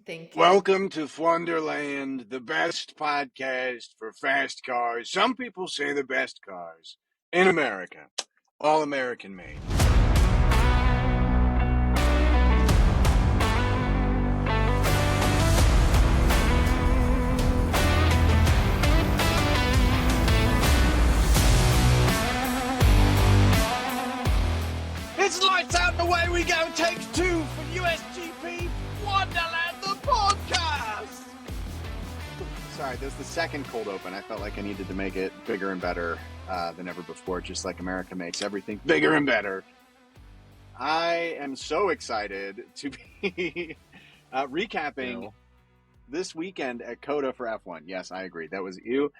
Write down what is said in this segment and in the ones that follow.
Thank you. Welcome to F1derland, the best podcast for fast cars. Some people say the best cars in America. All American made. It's lights out and away we go. Take two for USGP Wonderland, the podcast. Sorry, there's the second cold open. I felt like I needed to make it bigger and better than ever before, just like America makes everything bigger and better. I am so excited to be recapping this weekend at COTA for F1. Yes, I agree. That was you.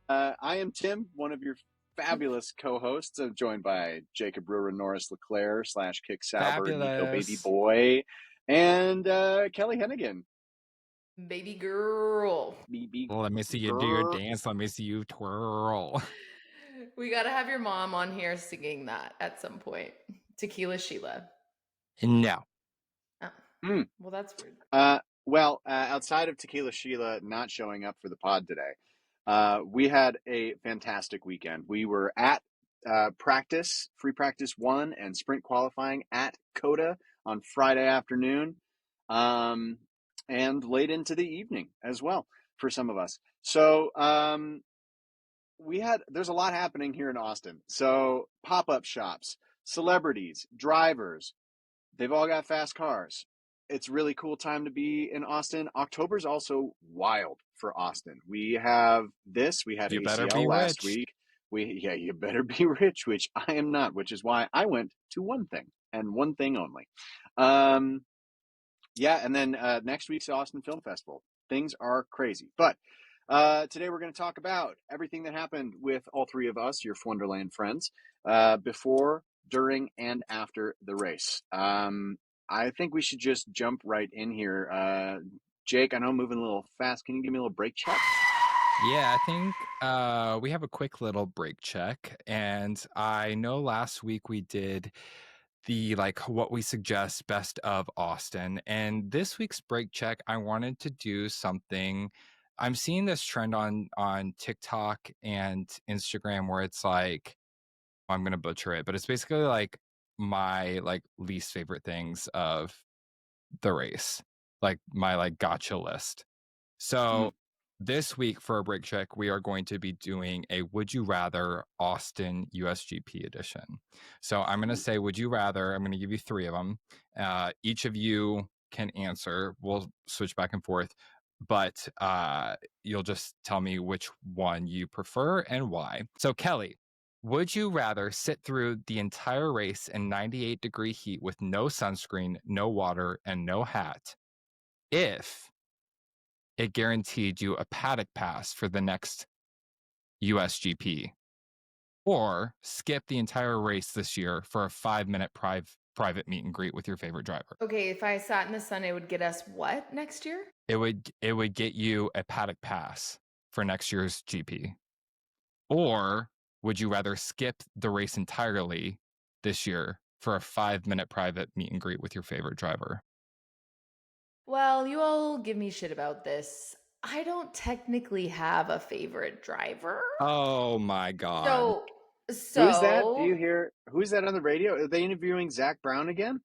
I am Tim, one of your fabulous co-hosts. I'm joined by Jacob Brewer, Norris Leclerc / Kick Sauber, Nico Baby Boy, and Kelly Hennigan. Baby girl. Well, let me see you do your dance. Let me see you twirl. We got to have your mom on here singing that at some point. Tequila Sheila. No. Oh. Well, that's weird. Outside of Tequila Sheila not showing up for the pod today, we had a fantastic weekend. We were at free practice 1 and sprint qualifying at COTA on Friday afternoon. And late into the evening as well for some of us. So there's a lot happening here in Austin. So pop-up shops, celebrities, drivers, they've all got fast cars. It's a really cool time to be in Austin. October's also wild for Austin. We had ACL last week. You better be rich, which I am not, which is why I went to one thing and one thing only. And then next week's Austin Film Festival. Things are crazy. But today we're going to talk about everything that happened with all three of us, your F1derland friends, before, during, and after the race. I think we should just jump right in here. Jake, I know I'm moving a little fast. Can you give me a little brake check? Yeah, I think we have a quick little brake check. And I know last week we did the what we suggest best of Austin, and this week's brake check I wanted to do something. I'm seeing this trend on TikTok and Instagram where it's I'm gonna butcher it, but it's basically my least favorite things of the race, my gotcha list. So this week for a brake check, we are going to be doing a Would You Rather Austin USGP edition. So I'm going to say, would you rather? I'm going to give you 3 of them. Each of you can answer. We'll switch back and forth, but you'll just tell me which one you prefer and why. So Kelly, would you rather sit through the entire race in 98-degree heat with no sunscreen, no water, and no hat if it guaranteed you a paddock pass for the next USGP, or skip the entire race this year for a 5-minute private meet and greet with your favorite driver? Okay, if I sat in the sun, it would get us what next year? It would get you a paddock pass for next year's GP. Or would you rather skip the race entirely this year for a 5-minute private meet and greet with your favorite driver? Well, you all give me shit about this. I don't technically have a favorite driver. Oh my God. So who's that? Do you hear? Who's that on the radio? Are they interviewing Zach Brown again?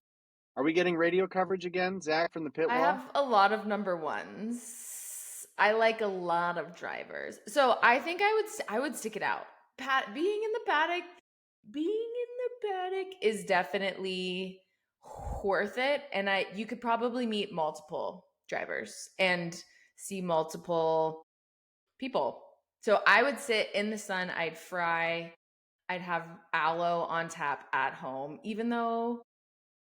Are we getting radio coverage again? Zach from the pit wall? I have a lot of number ones. I like a lot of drivers. So I think I would stick it out. Being in the paddock is definitely worth it, and you could probably meet multiple drivers and see multiple people. So I would sit in the sun, I'd fry, I'd have aloe on tap at home, even though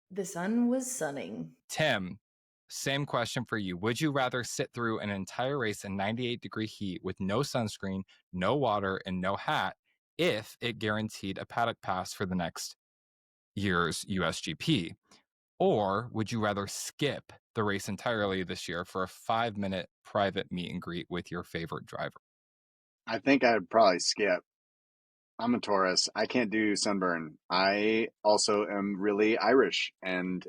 the sun was sunning. Tim, same question for you. Would you rather sit through an entire race in 98-degree heat with no sunscreen, no water, and no hat if it guaranteed a paddock pass for the next year's USGP? Or would you rather skip the race entirely this year for a 5-minute private meet and greet with your favorite driver? I think I'd probably skip. I'm a Taurus. I can't do sunburn. I also am really Irish, and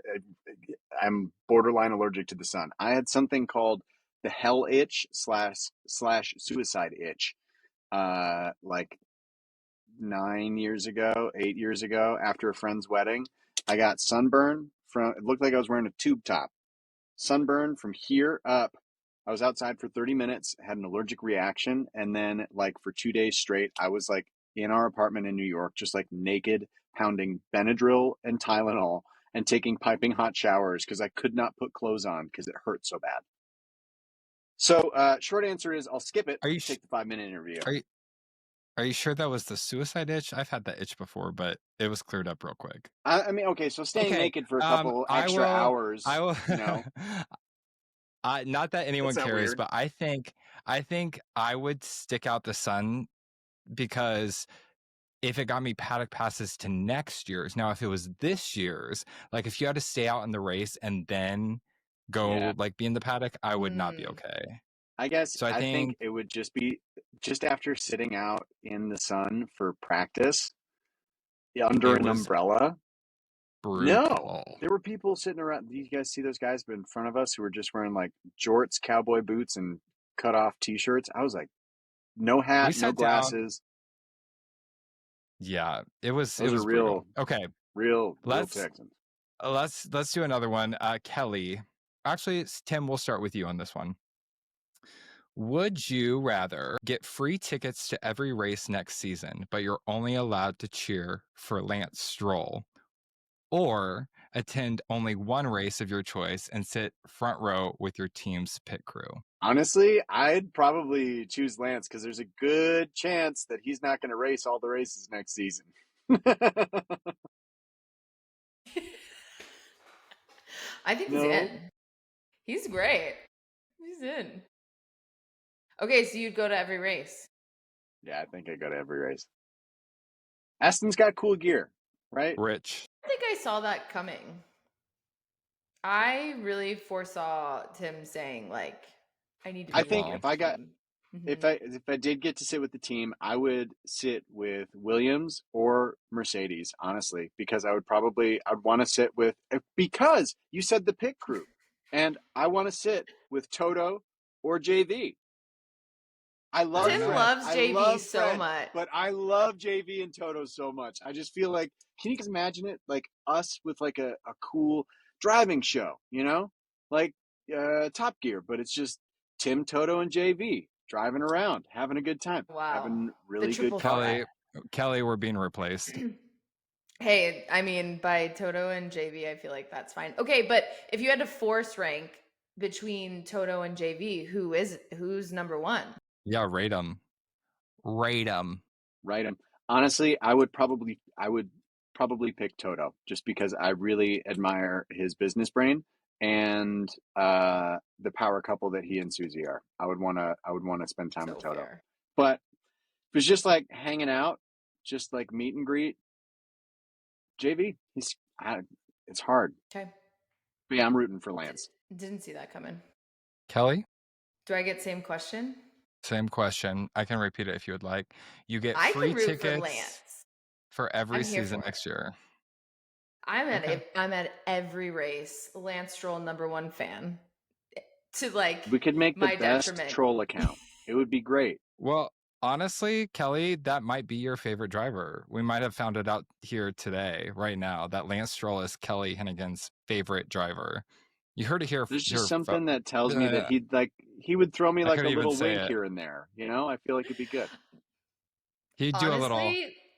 I'm borderline allergic to the sun. I had something called the hell itch slash suicide itch, like 8 years ago, after a friend's wedding. I got sunburn from. It looked like I was wearing a tube top. Sunburn from here up. I was outside for 30 minutes, had an allergic reaction, and then like for 2 days straight, I was like in our apartment in New York, just like naked, pounding Benadryl and Tylenol and taking piping hot showers because I could not put clothes on because it hurt so bad. So short answer is I'll skip it. Are you take the 5-minute interview. Are you sure that was the suicide itch? I've had that itch before, but it was cleared up real quick. I mean, okay, so staying naked for a couple extra hours, I will. you know. Not that anyone cares, weird. but I think I would stick out the sun because if it got me paddock passes to next year's, now if it was this year's, like if you had to stay out in the race and then go like be in the paddock, I would not be okay. I guess so. I think it would just be just after sitting out in the sun for practice under an umbrella. Brutal. No, there were people sitting around. Do you guys see those guys in front of us who were just wearing like jorts, cowboy boots, and cut off t-shirts? I was like, no hat, no glasses. Yeah, it was. Those it was real. brutal. Okay, real Texans. Let's do another one. Kelly, actually, Tim, we'll start with you on this one. Would you rather get free tickets to every race next season, but you're only allowed to cheer for Lance Stroll, or attend only one race of your choice and sit front row with your team's pit crew? Honestly, I'd probably choose Lance because there's a good chance that he's not going to race all the races next season. I think he's in. He's great. He's in. Okay, so you'd go to every race. Yeah, I think I'd go to every race. Aston's got cool gear, right? Rich. I think I saw that coming. I really foresaw Tim saying, like, I need to be. I think if I got, if I did get to sit with the team, I would sit with Williams or Mercedes, honestly, because I'd want to sit with, because you said the pit crew, and I want to sit with Toto or JV. Tim loves JV so much. But I love JV and Toto so much. I just feel like, can you guys imagine it? Like us with like a cool driving show, you know? Like Top Gear, but it's just Tim, Toto, and JV driving around, having a good time. Wow. Having really good time. Kelly, we're being replaced. Hey, I mean, by Toto and JV, I feel like that's fine. Okay, but if you had to force rank between Toto and JV, who's number one? Yeah, rate them. Honestly, I would probably pick Toto just because I really admire his business brain and the power couple that he and Susie are. I would want to spend time with Toto. Fair. But if it's just like hanging out, just like meet and greet, JV, it's hard. Okay. But yeah, I'm rooting for Lance. Didn't see that coming. Kelly? Do I get same question? Same question. I can repeat it if you would like. You get free tickets for every season next year. I'm at every race. Lance Stroll, number one fan. We could make the best troll account. It would be great. Well, honestly, Kelly, that might be your favorite driver. We might have found it out here today, right now, that Lance Stroll is Kelly Hennigan's favorite driver. You heard it here. There's just something that tells me that he would throw me like a little wink here and there. You know, I feel like it'd be good. He'd do a little.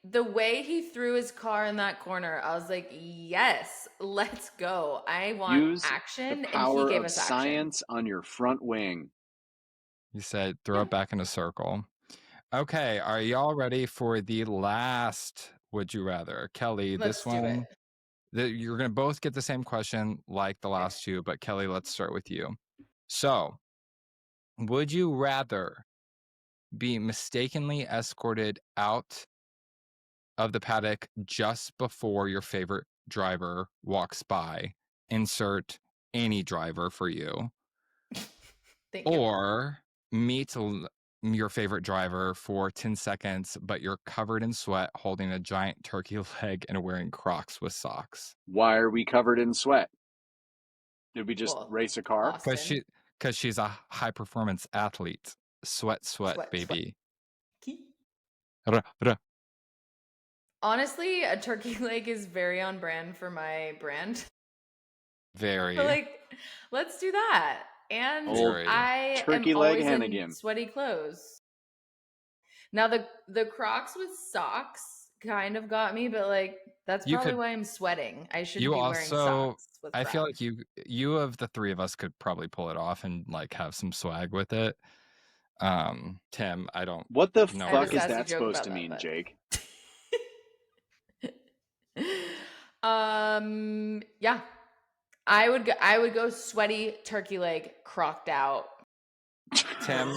The way he threw his car in that corner, I was like, yes, let's go. I want action. The power and he gave of us science on your front wing. He said, throw it back in a circle. Okay, are y'all ready for the last Would You Rather? Kelly, this one. You're going to both get the same question like the last two, but Kelly, let's start with you. So, would you rather be mistakenly escorted out of the paddock just before your favorite driver walks by? Insert any driver for you. Thank or you. meet your favorite driver for 10 seconds, but you're covered in sweat, holding a giant turkey leg and wearing Crocs with socks. Why are we covered in sweat? Did we just Well, race a car? Austin. Because she's a high performance athlete. Sweat, Sweat. baby. Sweat. Ruh, ruh. Honestly, a turkey leg is very on brand for my brand. Very. But like, let's do that. And Very. I Turkey am leg always Hannigan. in sweaty clothes. Now the Crocs with socks kind of got me, but like that's probably why I'm sweating. I shouldn't be wearing socks with I Crocs. feel like you of the three of us could probably pull it off and like have some swag with it. Tim, I don't. What the know fuck just is asked a that joke supposed about to that, mean, but- Jake? Yeah. I would go sweaty turkey leg crocked out. Tim,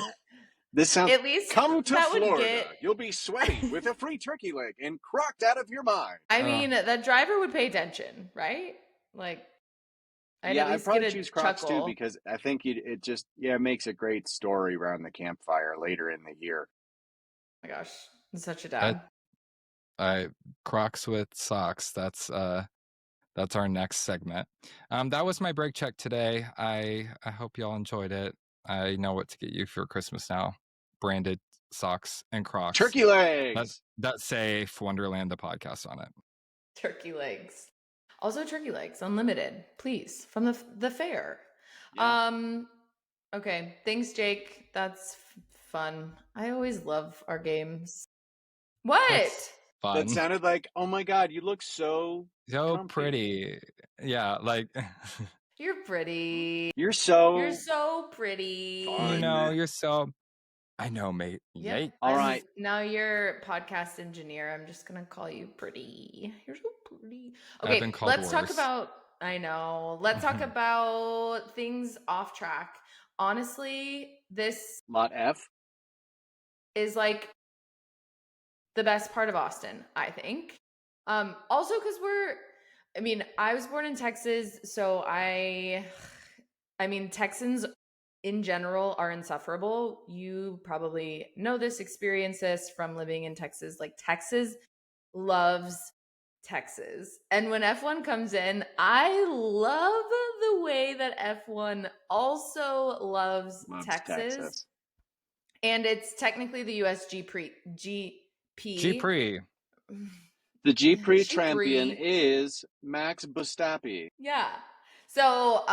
This sounds. At least Come to that would Florida. get. You'll be sweaty with a free turkey leg and crocked out of your mind. I mean, that driver would pay attention, right? Like, I'd at I'd least probably get a choose Crocs chuckle. too, because I think it just makes a great story around the campfire later in the year. Oh my gosh, I'm such a dad. Crocs with socks. That's our next segment. That was my break check today. I hope y'all enjoyed it. I know what to get you for Christmas now. Branded socks and Crocs. Turkey legs. That say F1derland the podcast on it. Turkey legs. Also turkey legs, unlimited, please, from the fair. Yeah. Okay, thanks, Jake. That's fun. I always love our games. What? That's fun. That sounded like, oh my god, you look so comfy. Pretty. Yeah, like You're pretty. You're so pretty. fun. you're so. I know, mate. Yeah. Yay. All right. Now you're podcast engineer. I'm just gonna call you pretty. You're so pretty. I've Okay, been called let's talk worse. about. I know. Let's talk about things off track. Honestly, this Lot F. is like the best part of Austin, I think. Also because I was born in Texas, so Texans in general are insufferable. You probably know this, experience this from living in Texas. Like, Texas loves Texas. And when F1 comes in, I love the way that F1 also loves Texas. And it's technically the USGP. GP. The GP champion is Max Verstappen. Yeah. So,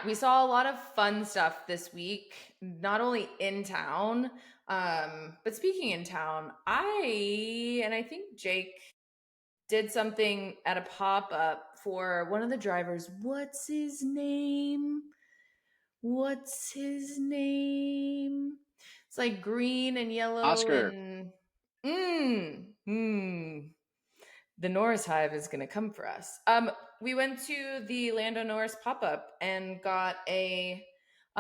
we saw a lot of fun stuff this week, not only in town, but speaking in town, I think Jake did something at a pop-up for one of the drivers. What's his name? It's like green and yellow. Oscar. The Norris Hive is going to come for us. We went to the Lando Norris pop-up and got a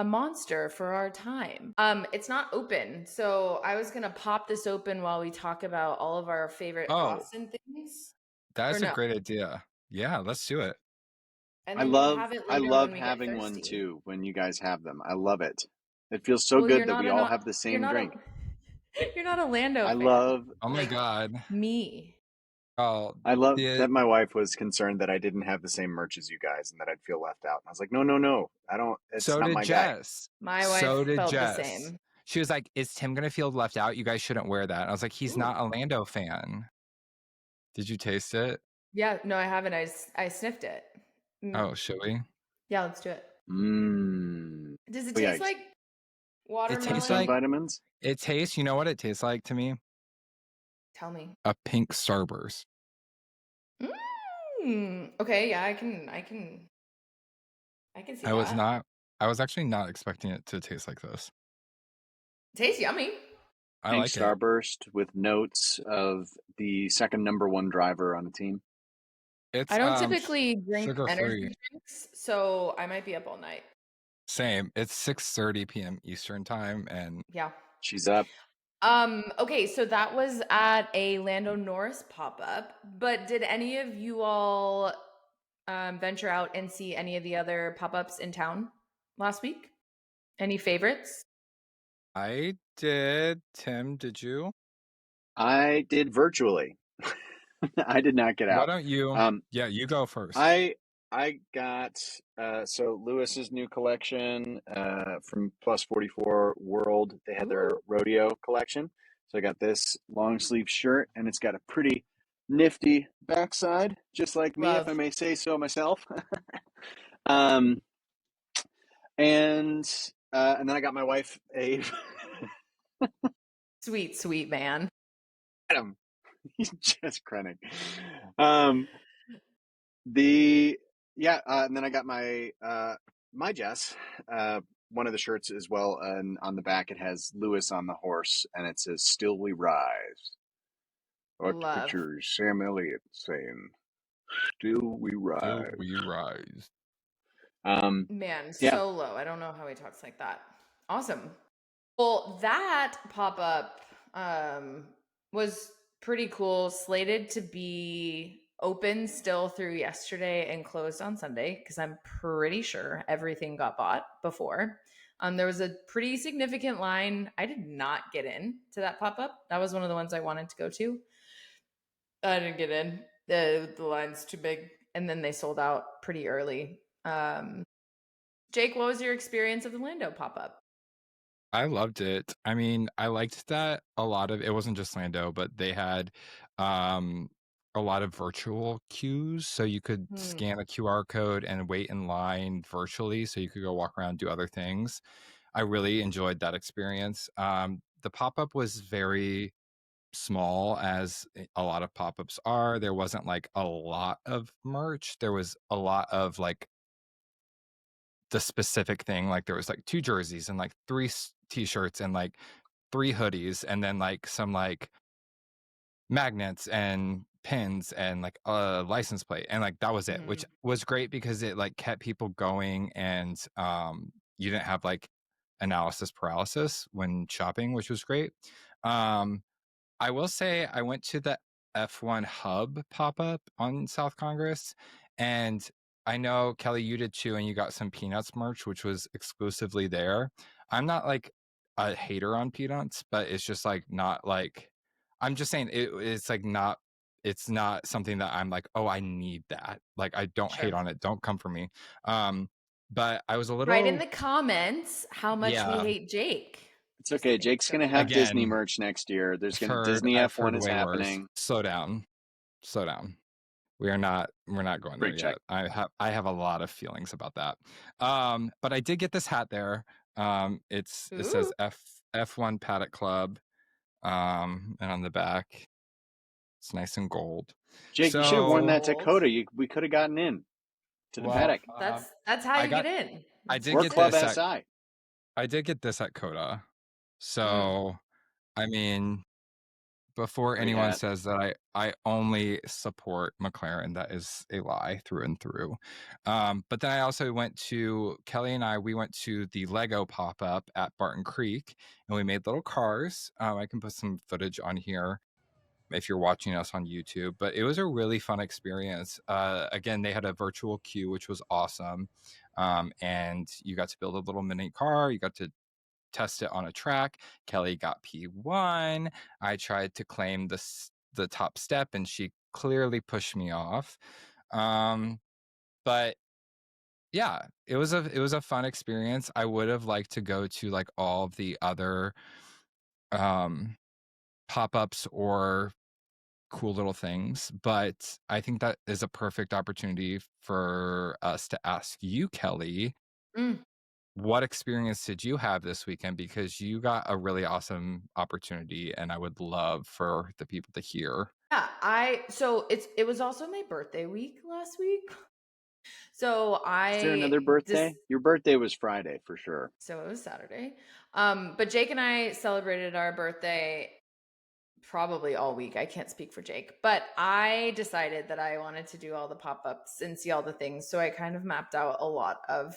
monster for our time. It's not open, so I was going to pop this open while we talk about all of our favorite Austin things. That's a great idea. Yeah, let's do it. And I then love having one too when you guys have them. I love it. It feels so good that we all have the same drink. You're not a Lando fan. Oh my god. Me. Oh, I love that my wife was concerned that I didn't have the same merch as you guys and that I'd feel left out. And I was like, no, I don't. It's so not did my Jess. Guy. My wife felt the same. She was like, "Is Tim gonna feel left out? You guys shouldn't wear that." And I was like, "He's not a Lando fan." Did you taste it? Yeah, no, I haven't. I sniffed it. Oh, should we? Yeah, let's do it. Does it taste like watermelon? It tastes like vitamins. It tastes. You know what it tastes like to me? Tell me. A pink Starburst. Okay, yeah, I can see that. I was actually not expecting it to taste like this. Tastes yummy. I like Starburst with notes of the second number one driver on the team. I don't typically drink energy drinks, so I might be up all night. Same. It's 6:30 p.m. Eastern time, and yeah, she's up. Okay, so that was at a Lando Norris pop-up, but did any of you all venture out and see any of the other pop-ups in town last week? Any favorites? I did. Tim, did you? I did virtually. I did not get Why out. don't you? Um, Yeah, you go first. I got so Lewis's new collection from Plus 44 World. They had their Ooh, rodeo collection. So I got this long sleeve shirt, and it's got a pretty nifty backside, just like me, if I love. may say so myself. um, and then I got my wife a Sweet, sweet man. Adam. He's just crenning. Um, The yeah, and then I got my Jess one of the shirts as well, and on the back it has Lewis on the horse, and it says "Still We Rise." I like to Love. picture Sam Elliott saying "Still We Till Rise." we rise. Um, Man, yeah, so low. I don't know how he talks like that. Awesome. Well, that pop-up was pretty cool. Slated to be open still through yesterday and closed on Sunday because I'm pretty sure everything got bought before. There was a pretty significant line. I did not get in to that pop-up. That was one of the ones I wanted to go to. I didn't get in. The line's too big, and then they sold out pretty early. Jake, what was your experience of the Lando pop-up? I loved it. I mean, I liked that a lot of it wasn't just Lando, but they had um a lot of virtual queues, so you could Hmm. scan a QR code and wait in line virtually so you could go walk around and do other things. I really enjoyed that experience. The pop-up was very small, as a lot of pop-ups are. There wasn't like a lot of merch. There was a lot of like the specific thing. Like there was like 2 jerseys and like 3 t-shirts and like 3 hoodies, and then like some like magnets and pins and like a license plate, and like that was it, which Mhm. was great because it like kept people going, and you didn't have like analysis paralysis when shopping, which was great. um I will say I went to the F1 Hub pop-up on South Congress, and I know, Kelly, you did too, and you got some Peanuts merch, which was exclusively there. I'm not like a hater on Peanuts, but it's just like not like, I'm just saying it's like not, it's not something that I'm like, oh, I need that. Like I don't hate Sure. on it. Don't come for me. Um, but I was a Write in little, the comments how much we yeah, hate Jake. it's Just okay. kidding. Jake's gonna Joking. have Disney again, merch next year. There's gonna Ferd, Disney I've F1 heard is way worse. happening. Slow down. Slow down. We're not going there Break check. yet. I have a lot of feelings about that. But I did get this hat there. It says Ooh. F1 Paddock Club. And on the back it's nice and gold. Jake, you should have worn So that to Gold. COTA. We could have gotten in to the well, paddock That's how I you get got in. I That's did or get just it. Club this at SI. COTA. Mm, So I mean, before Great anyone hat. says that I only support McLaren, that is a lie through and through. But then I also went to, Kelly and I, we went to the Lego pop-up at Barton Creek, and we made little cars. I can put some footage on here if you're watching us on YouTube, but it was a really fun experience. Again, they had a virtual queue, which was awesome. And you got to build a little mini car. You got to test it on a track. Kelly got P1. I tried to claim the top step, and she clearly pushed me off. But yeah, it was a fun experience. I would have liked to go to like all of the other um, pop-ups or cool little things, but I think that is a perfect opportunity for us to ask you, Kelly, mm. what experience did you have this weekend? Because you got a really awesome opportunity, and I would love for the people to hear. Yeah, so it was also my birthday week last week. So Is there another I just birthday? Your birthday was Friday for sure. so it was Saturday. But Jake and I celebrated our birthday probably all week. I can't speak for Jake, but I decided that I wanted to do all the pop-ups and see all the things. So I kind of mapped out a lot of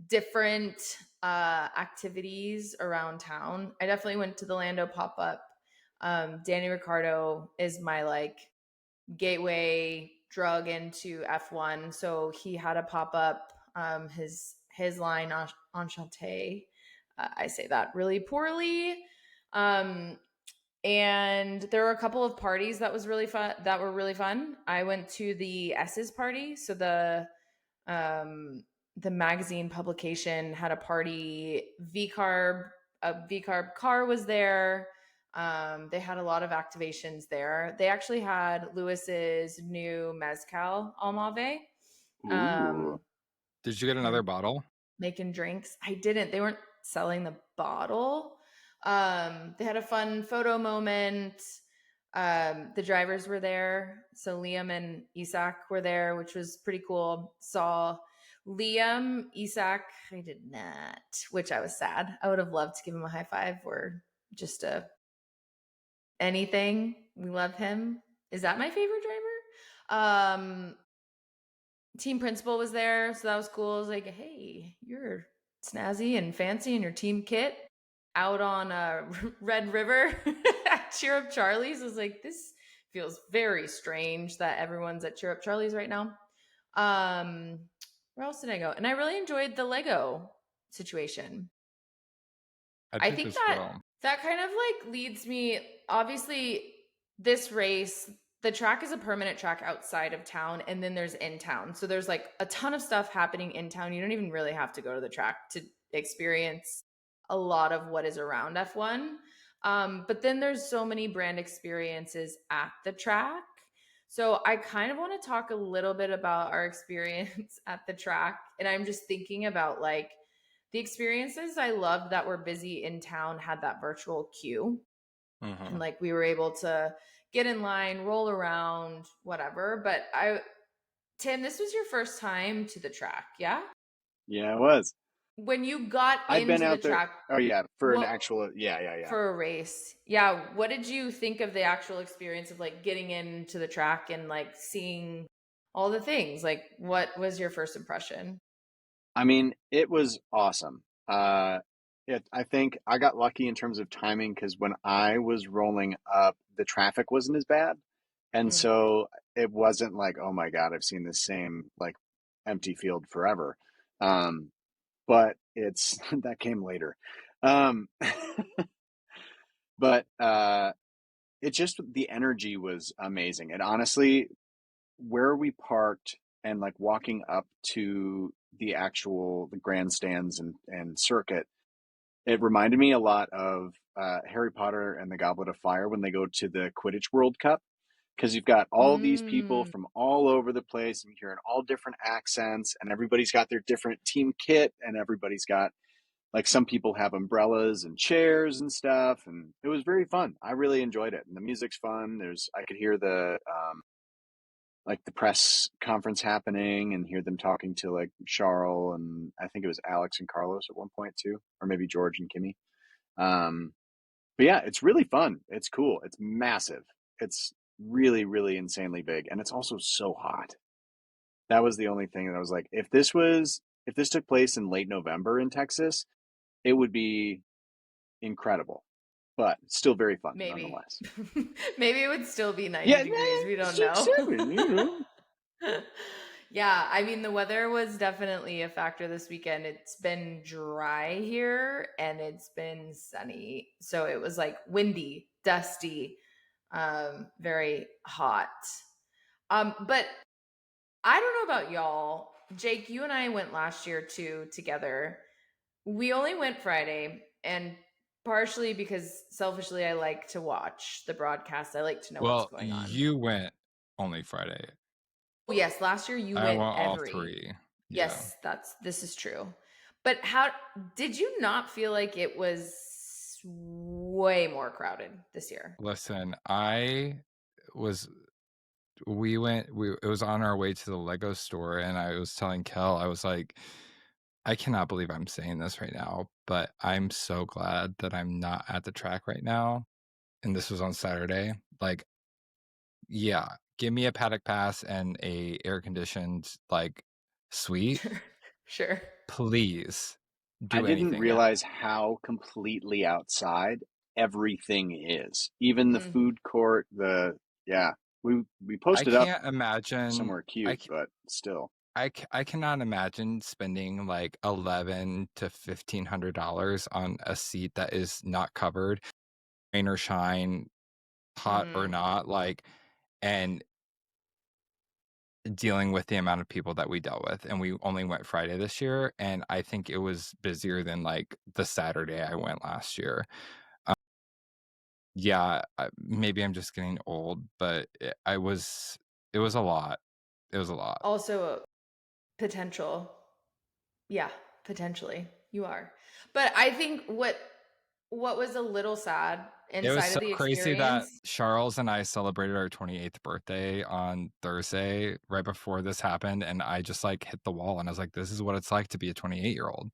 different activities around town. I definitely went to the Lando pop-up. Danny Ricardo is my like gateway drug into F1. So he had a pop-up, his line Enchante. I say that really poorly. And there were a couple of parties that were really fun. I went to the S's party. So the magazine publication had a party. A V-Carb car was there. They had a lot of activations there. They actually had Lewis's new mezcal Almave. Ooh. Did you get another bottle? Making drinks. I didn't. They weren't selling the bottle. They had a fun photo moment. The drivers were there. So Liam and Isak were there, which was pretty cool. Saw Liam, Isak, I did not, which I was sad. I would have loved to give him a high five or just anything. We love him. Is that my favorite driver? Team principal was there, so that was cool. I was like, hey, you're snazzy and fancy in your team kit out on Red River at Cheer Up Charlie's. I was like, this feels very strange that everyone's at Cheer Up Charlie's right now. Where else did I go? And I really enjoyed the Lego situation. I think that kind of like leads me, obviously, this race, the track is a permanent track outside of town, and then there's in town. So there's like a ton of stuff happening in town. You don't even really have to go to the track to experience a lot of what is around F1. But then there's so many brand experiences at the track. So I kind of want to talk a little bit about our experience at the track. And I'm just thinking about like the experiences I loved that were busy in town had that virtual queue. And like we were able to get in line, roll around, whatever. But Tim, this was your first time to the track, yeah? Yeah, it was. When you got I've been into out the there. track, Oh yeah, for an actual for a race. Yeah. What did you think of the actual experience of like getting into the track and like seeing all the things? Like what was your first impression? I mean, it was awesome. I think I got lucky in terms of timing because when I was rolling up, the traffic wasn't as bad. And so it wasn't like, oh my God, I've seen this same like empty field forever. But it's that came later. But it just the energy was amazing. And honestly, where we parked and like walking up to the grandstands and circuit, it reminded me a lot of Harry Potter and the Goblet of Fire when they go to the Quidditch World Cup, because you've got all these people from all over the place and you're hearing all different accents and everybody's got their different team kit and everybody's got like some people have umbrellas and chairs and stuff, and it was very fun. I really enjoyed it, and the music's fun. I could hear the like the press conference happening and hear them talking to like Charles and I think it was Alex and Carlos at one point too, or maybe George and Kimmy. But yeah, it's really fun. It's cool. It's massive. It's really, really insanely big, and it's also so hot. That was the only thing that I was like, if this took place in late November in Texas, it would be incredible, but still very fun nonetheless. Maybe it would still be 90 degrees. We don't know. Yeah, I mean, the weather was definitely a factor this weekend. It's been dry here and it's been sunny. So it was like windy, dusty, very hot. But I don't know about y'all. Jake, you and I went last year too together. We only went Friday, and partially because selfishly I like to watch the broadcast. I like to know what's going on. You went only Friday. Oh, yes, last year you went all three. Yes, this is true. But how did you not feel like it was way more crowded this year? Listen, it was on our way to the Lego store, and I was telling Kel, I was like, I cannot believe I'm saying this right now, but I'm so glad that I'm not at the track right now. And this was on Saturday. Like, yeah, give me a Paddock pass and a air-conditioned like suite. Sure. Please do anything. I didn't realize yet. how completely outside everything is. Even the food court, we posted up. I can't imagine somewhere cute, but still. I cannot imagine spending like $1,100 to $1,500 on a seat that is not covered. rain or shine, hot or not, like, and dealing with the amount of people that we dealt with. And we only went Friday this year, and I think it was busier than like the Saturday I went last year. Yeah, maybe I'm just getting old, but it was a lot. It was a lot. Also, potential. Yeah, potentially you are. But I think what was a little sad It was inside so of the crazy that experience. Charles and I celebrated our 28th birthday on Thursday right before this happened, and I just like hit the wall, and I was like, "This is what it's like to be a 28-year-old."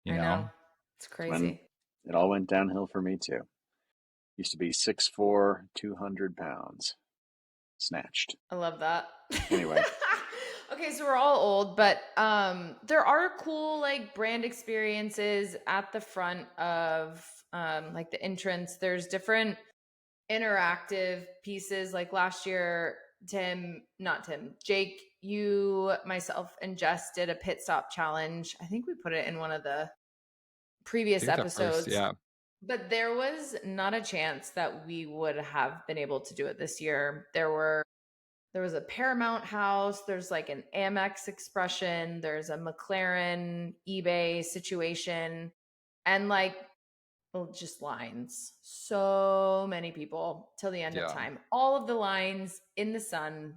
You I know? know. It's When crazy. it all went downhill for me too. Used to be 6'4", 200 pounds. Snatched. I love that. Anyway. Okay, so we're all old, but there are cool like brand experiences at the front of like the entrance. There's different interactive pieces. Like last year, Jake, you, myself, and Jess did a pit stop challenge. I think we put it in one of the previous episodes. Yeah. But there was not a chance that we would have been able to do it this year. There was a Paramount House, there's like an Amex Expression, there's a McLaren eBay situation, and like just lines. So many people till the end of time. All of the lines in the sun,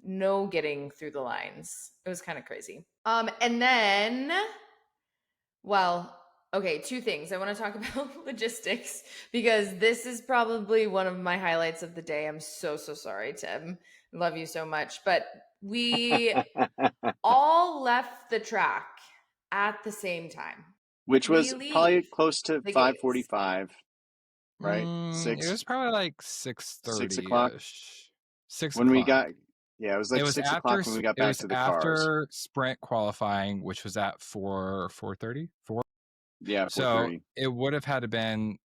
no getting through the lines. It was kind of crazy. And then, well, okay, two things. I want to talk about logistics because this is probably one of my highlights of the day. I'm so sorry, Tim. Love you so much. But we all left the track at the same time. Which was probably close to 5:45, right? It was probably like 6:30. 6 o'clock? 6 When we o'clock. got, yeah, it was like 6 o'clock when we got back to the cars. After sprint qualifying, which was at 4:30? 4? Yeah, 4:30. So it would have had to been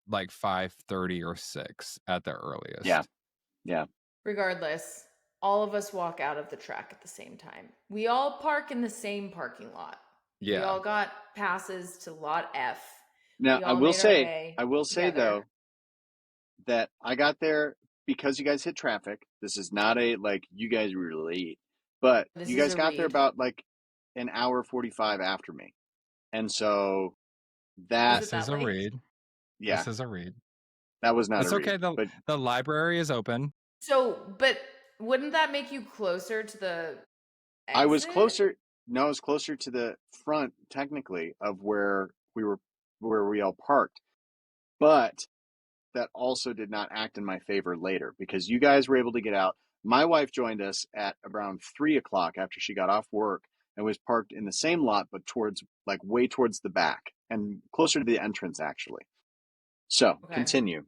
like 5:30 or 6 at the earliest. Yeah. Regardless, all of us walk out of the track at the same time. We all park in the same parking lot. Yeah. We all got passes to lot F. Now, I will say though, that I got there because you guys hit traffic. This is not a, like, you guys were late, but you guys got there about like an hour 45 after me. And so this is a read. Yeah. This is a read. That was not it's a read. Okay. The library is open. So, but wouldn't that make you closer to the exit? I was closer. No, I was closer to the front, technically, of where we all parked. But that also did not act in my favor later because you guys were able to get out. My wife joined us at around 3 o'clock after she got off work and was parked in the same lot, but way towards the back and closer to the entrance, actually. So continue.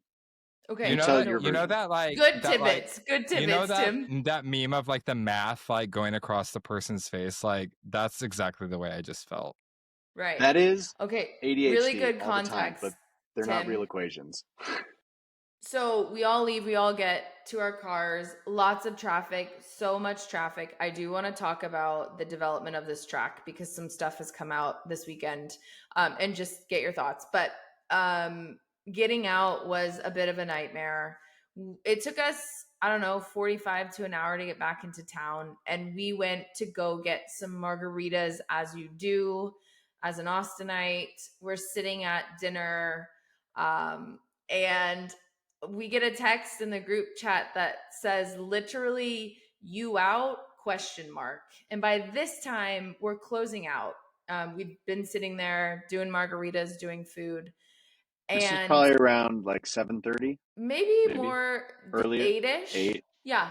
Okay. You know that like good tidbits. Good tidbits, you know that, Tim. That meme of like the math like going across the person's face, like that's exactly the way I just felt. Right. That is okay. ADHD really good all context, the time, but they're Tim. not real equations. So we all leave, we all get to our cars, lots of traffic, so much traffic. I do want to talk about the development of this track because some stuff has come out this weekend, and just get your thoughts. But getting out was a bit of a nightmare. It took us, 45 to an hour to get back into town. And we went to go get some margaritas, as you do as an Austinite. We're sitting at dinner, and we get a text in the group chat that says literally "you out?" ? And by this time we're closing out. We've been sitting there doing margaritas, doing food. This is probably around like 7:30. Maybe more earlier. 8-ish. 8. Yeah.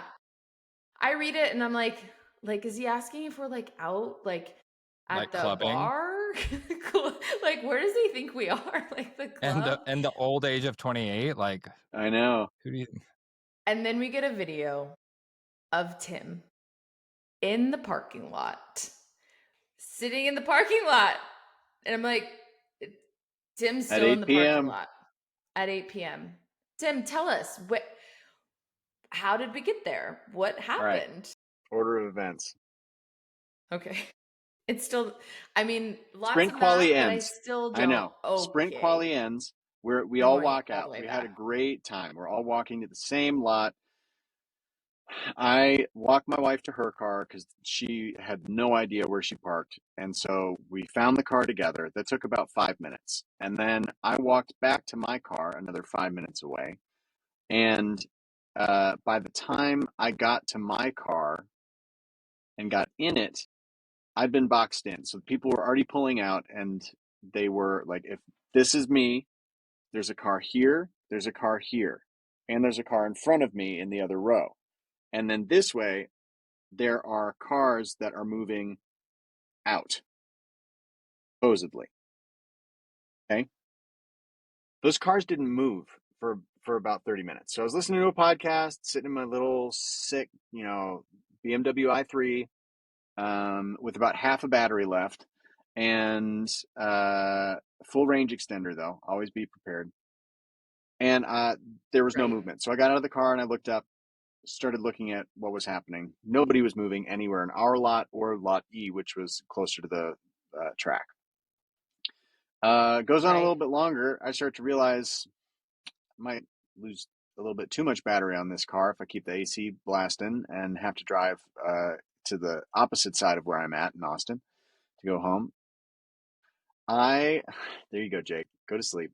I read it and I'm like, is he asking if we're like out, like at like the clubbing? bar? Like, where does he think we are? Like the club? And the old age of 28, like I know. Who do you? And then we get a video of Tim in the parking lot, sitting in the parking lot, and I'm like, Tim's still in the parking lot at 8 p.m. Tim, tell us how did we get there? What happened? Right. Order of events. Okay. It's still, lots sprint of quali math, ends. but I still don't. I know. Okay. Sprint quali ends. We We're all going walk all the out. way We had a back. great time. We're all walking to the same lot. I walked my wife to her car because she had no idea where she parked. And so we found the car together. That took about 5 minutes. And then I walked back to my car another 5 minutes away. And by the time I got to my car and got in it, I'd been boxed in. So people were already pulling out, and they were like, if this is me, there's a car here, there's a car here, and there's a car in front of me in the other row. And then this way, there are cars that are moving out, supposedly. Okay. Those cars didn't move for about 30 minutes. So I was listening to a podcast, sitting in my little sick, BMW i3 with about half a battery left and full range extender, though. Always be prepared. And there was no Right. movement. So I got out of the car and I looked up, started looking at what was happening. Nobody was moving anywhere in our lot or lot E, which was closer to the track. Goes on a little bit longer. I start to realize I might lose a little bit too much battery on this car if I keep the AC blasting and have to drive to the opposite side of where I'm at in Austin to go home. There you go, Jake. Go to sleep.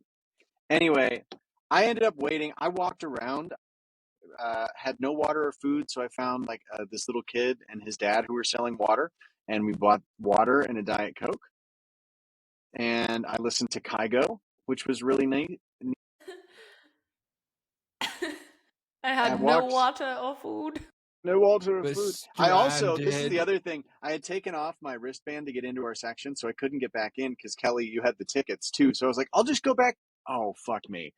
Anyway, I ended up waiting. I walked around, had no water or food, so I found like this little kid and his dad who were selling water, and we bought water and a Diet Coke. And I listened to Kygo, which was really neat. I had no water or food. No water or Was food. I also, this is stranded. the other thing, I had taken off my wristband to get into our section, so I couldn't get back in because Kelly, you had the tickets too. So I was like, I'll just go back. Oh, fuck me.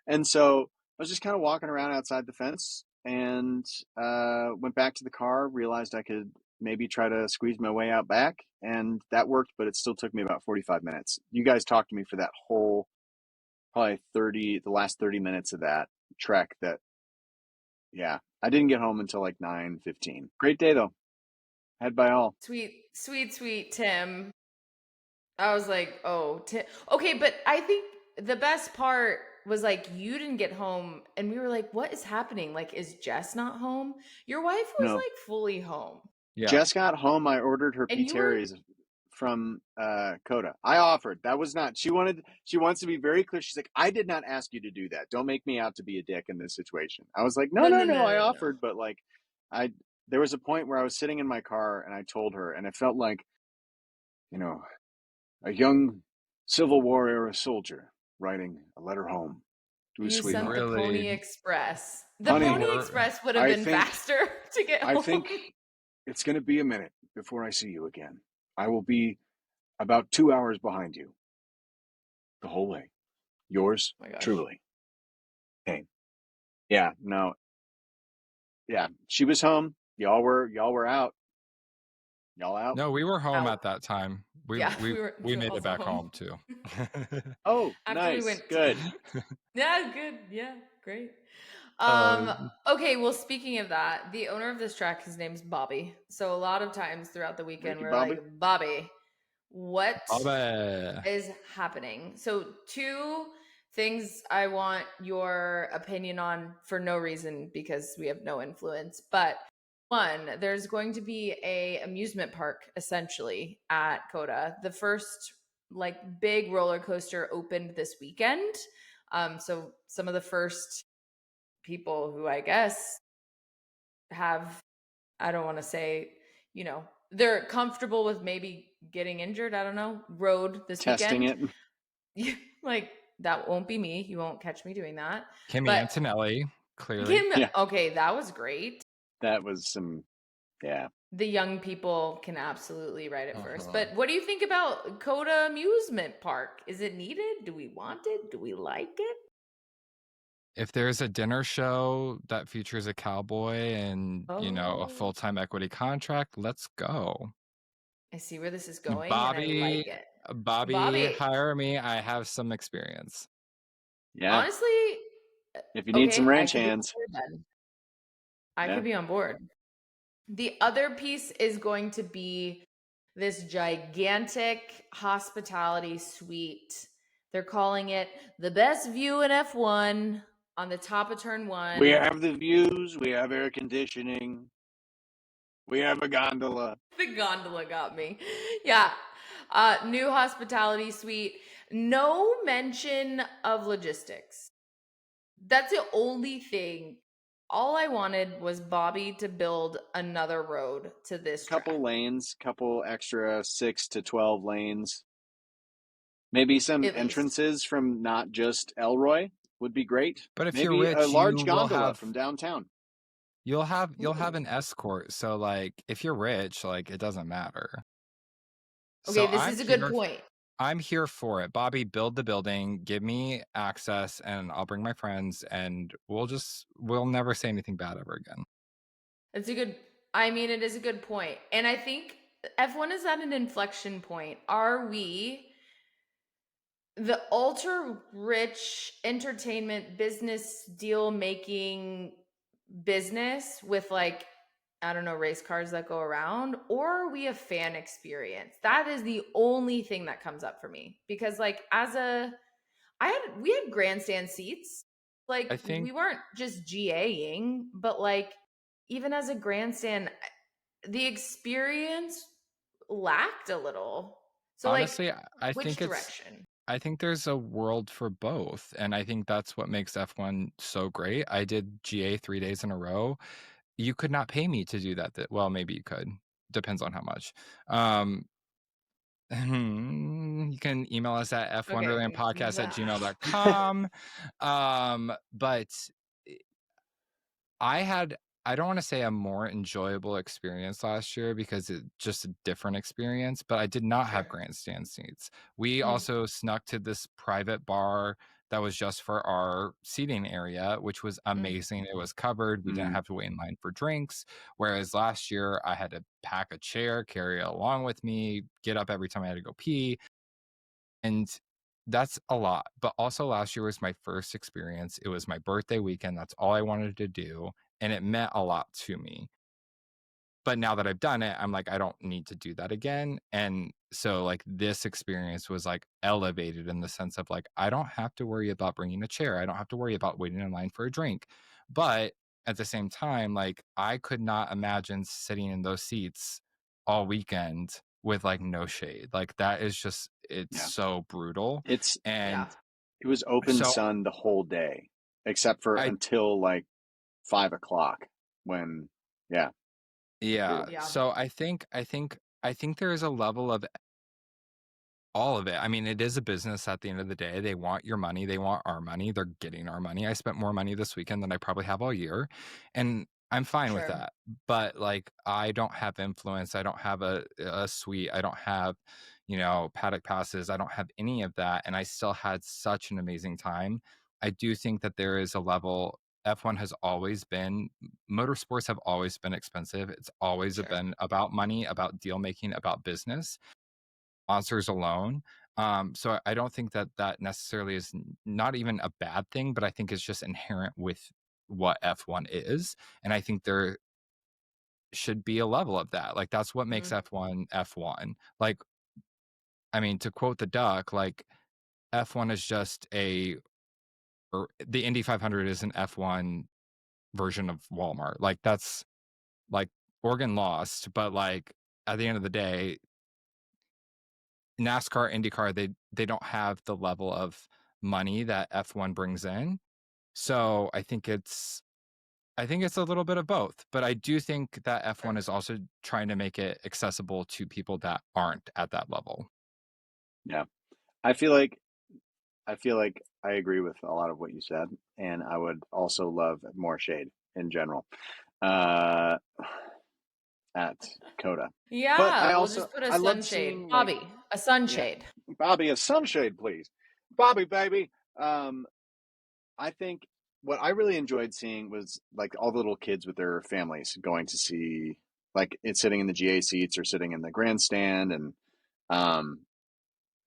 And so I was just kind of walking around outside the fence and went back to the car, realized I could maybe try to squeeze my way out back. And that worked, but it still took me about 45 minutes. You guys talked to me for that whole, probably the last 30 minutes of that trek that, yeah, I didn't get home until like 9:15. Great day though. Had by all. Sweet Tim. I was like, oh, Tim. Okay, but I think the best part was like you didn't get home, and we were like, what is happening? Like, is Jess not home? Your wife was No. like fully home. Yeah. Jess got home. I ordered her And P. Terry's from COTA. I offered. That was not. She wants to be very clear. She's like, I did not ask you to do that. Don't make me out to be a dick in this situation. I was like, no. I offered, but like, there was a point where I was sitting in my car and I told her, and it felt like, a young Civil War era soldier writing a letter home to his you sweetheart. sent the Pony Really? Express. The Honey, Pony Express would have been faster to get home. I think it's going to be a minute before I see you again. I will be about 2 hours behind you the whole way. Yours, truly. Pain. Yeah, no. Yeah, she was home. Y'all were out. Y'all out? No, we were home at that time. We made it back home too. Oh, after nice. We went good. Yeah, good. Yeah, great. Okay, well, speaking of that, the owner of this track, his name's Bobby. So a lot of times throughout the weekend, we're Bobby? like, Bobby, what is happening? So 2 things I want your opinion on for no reason because we have no influence. But 1, there's going to be a amusement park essentially at COTA. The first like big roller coaster opened this weekend. So some of the first people who I guess have, I don't want to say, they're comfortable with maybe getting injured. I don't know. Rode this Testing weekend. it. Like, that won't be me. You won't catch me doing that. Kimmy Antonelli, clearly. Okay, that was great. That was some, yeah. The young people can absolutely ride it first. But what do you think about COTA Amusement Park? Is it needed? Do we want it? Do we like it? If there's a dinner show that features a cowboy and, a full-time equity contract, let's go. I see where this is going, Bobby, and I like it. Bobby, hire me. I have some experience. Yeah. Honestly, if you need some ranch hands, I could be on board. The other piece is going to be this gigantic hospitality suite They're calling it the best view in F1 on the top of turn 1. We have the views. We have air conditioning. We have a gondola. The gondola got me. Yeah. New hospitality suite. No mention of logistics. That's the only thing. All I wanted was Bobby to build another road to this Couple track. lanes, couple extra 6 to 12 lanes. Maybe some At least. entrances from not just Elroy would be great. But if Maybe you're rich, a large you will gondola have from downtown. you'll have Ooh. an escort. So like if you're rich, like it doesn't matter. Okay, So this is a good point. I'm here for it. Bobby, build the building, give me access, and I'll bring my friends, and we'll never say anything bad ever again. It's a good, I mean, it is a good point. And I think F1 is at an inflection point. Are we the ultra rich entertainment business deal making business with like, I don't know, race cars that go around, or are we a fan experience? That is the only thing that comes up for me. Because like we had grandstand seats. Like I think we weren't just GAing, but like even as a grandstand, the experience lacked a little. So like honestly, I which think direction? I think there's a world for both, and I think that's what makes F1 so great. I did GA 3 days in a row. You could not pay me to do that. Well, maybe you could. Depends on how much. You can email us at Okay. fwonderlandpodcast@gmail.com. But I don't want to say a more enjoyable experience last year because it's just a different experience, but I did not have Sure. grandstand seats. We Mm. also snuck to this private bar that was just for our seating area, which was amazing. It was covered. We didn't have to wait in line for drinks. Whereas last year I had to pack a chair, carry it along with me, get up every time I had to go pee. And that's a lot. But also last year was my first experience. It was my birthday weekend. That's all I wanted to do. And it meant a lot to me. But now that I've done it, I'm like, I don't need to do that again. And so like this experience was like elevated in the sense of like, I don't have to worry about bringing a chair. I don't have to worry about waiting in line for a drink. But at the same time, like I could not imagine sitting in those seats all weekend with like no shade. Like that is just, it's so brutal. It Yeah. was open So sun the whole day, except for I, until like 5 o'clock when, yeah. brutal. Yeah. So I think there is a level of all of it. I mean, it is a business at the end of the day. They want your money. They want our money. They're getting our money. I spent more money this weekend than I probably have all year. And I'm fine with Sure. that. But like, I don't have influence. I don't have a suite. I don't have, paddock passes. I don't have any of that. And I still had such an amazing time. I do think that there is a level. F1 has always been, motorsports have always been expensive. It's always Sure. been about money, about deal making, about business sponsors alone. So I don't think that necessarily is not even a bad thing, but I think it's just inherent with what F1 is. And I think there should be a level of that. Like that's what makes F1 F1. Like, I mean, to quote the duck, like F1 is just or the Indy 500 is an F1 version of Walmart. Like that's like Oregon lost, but like at the end of the day, NASCAR, IndyCar, they don't have the level of money that F1 brings in. So I think it's a little bit of both, but I do think that F1 is also trying to make it accessible to people that aren't at that level. Yeah. I feel like I agree with a lot of what you said, and I would also love more shade in general at COTA. But Yeah, we'll just put a I loved sunshade. seeing like, Bobby, a yeah, sunshade. Bobby, a sunshade, please. Bobby, baby. I think what I really enjoyed seeing was like all the little kids with their families going to see, like it's sitting in the GA seats or sitting in the grandstand, and um,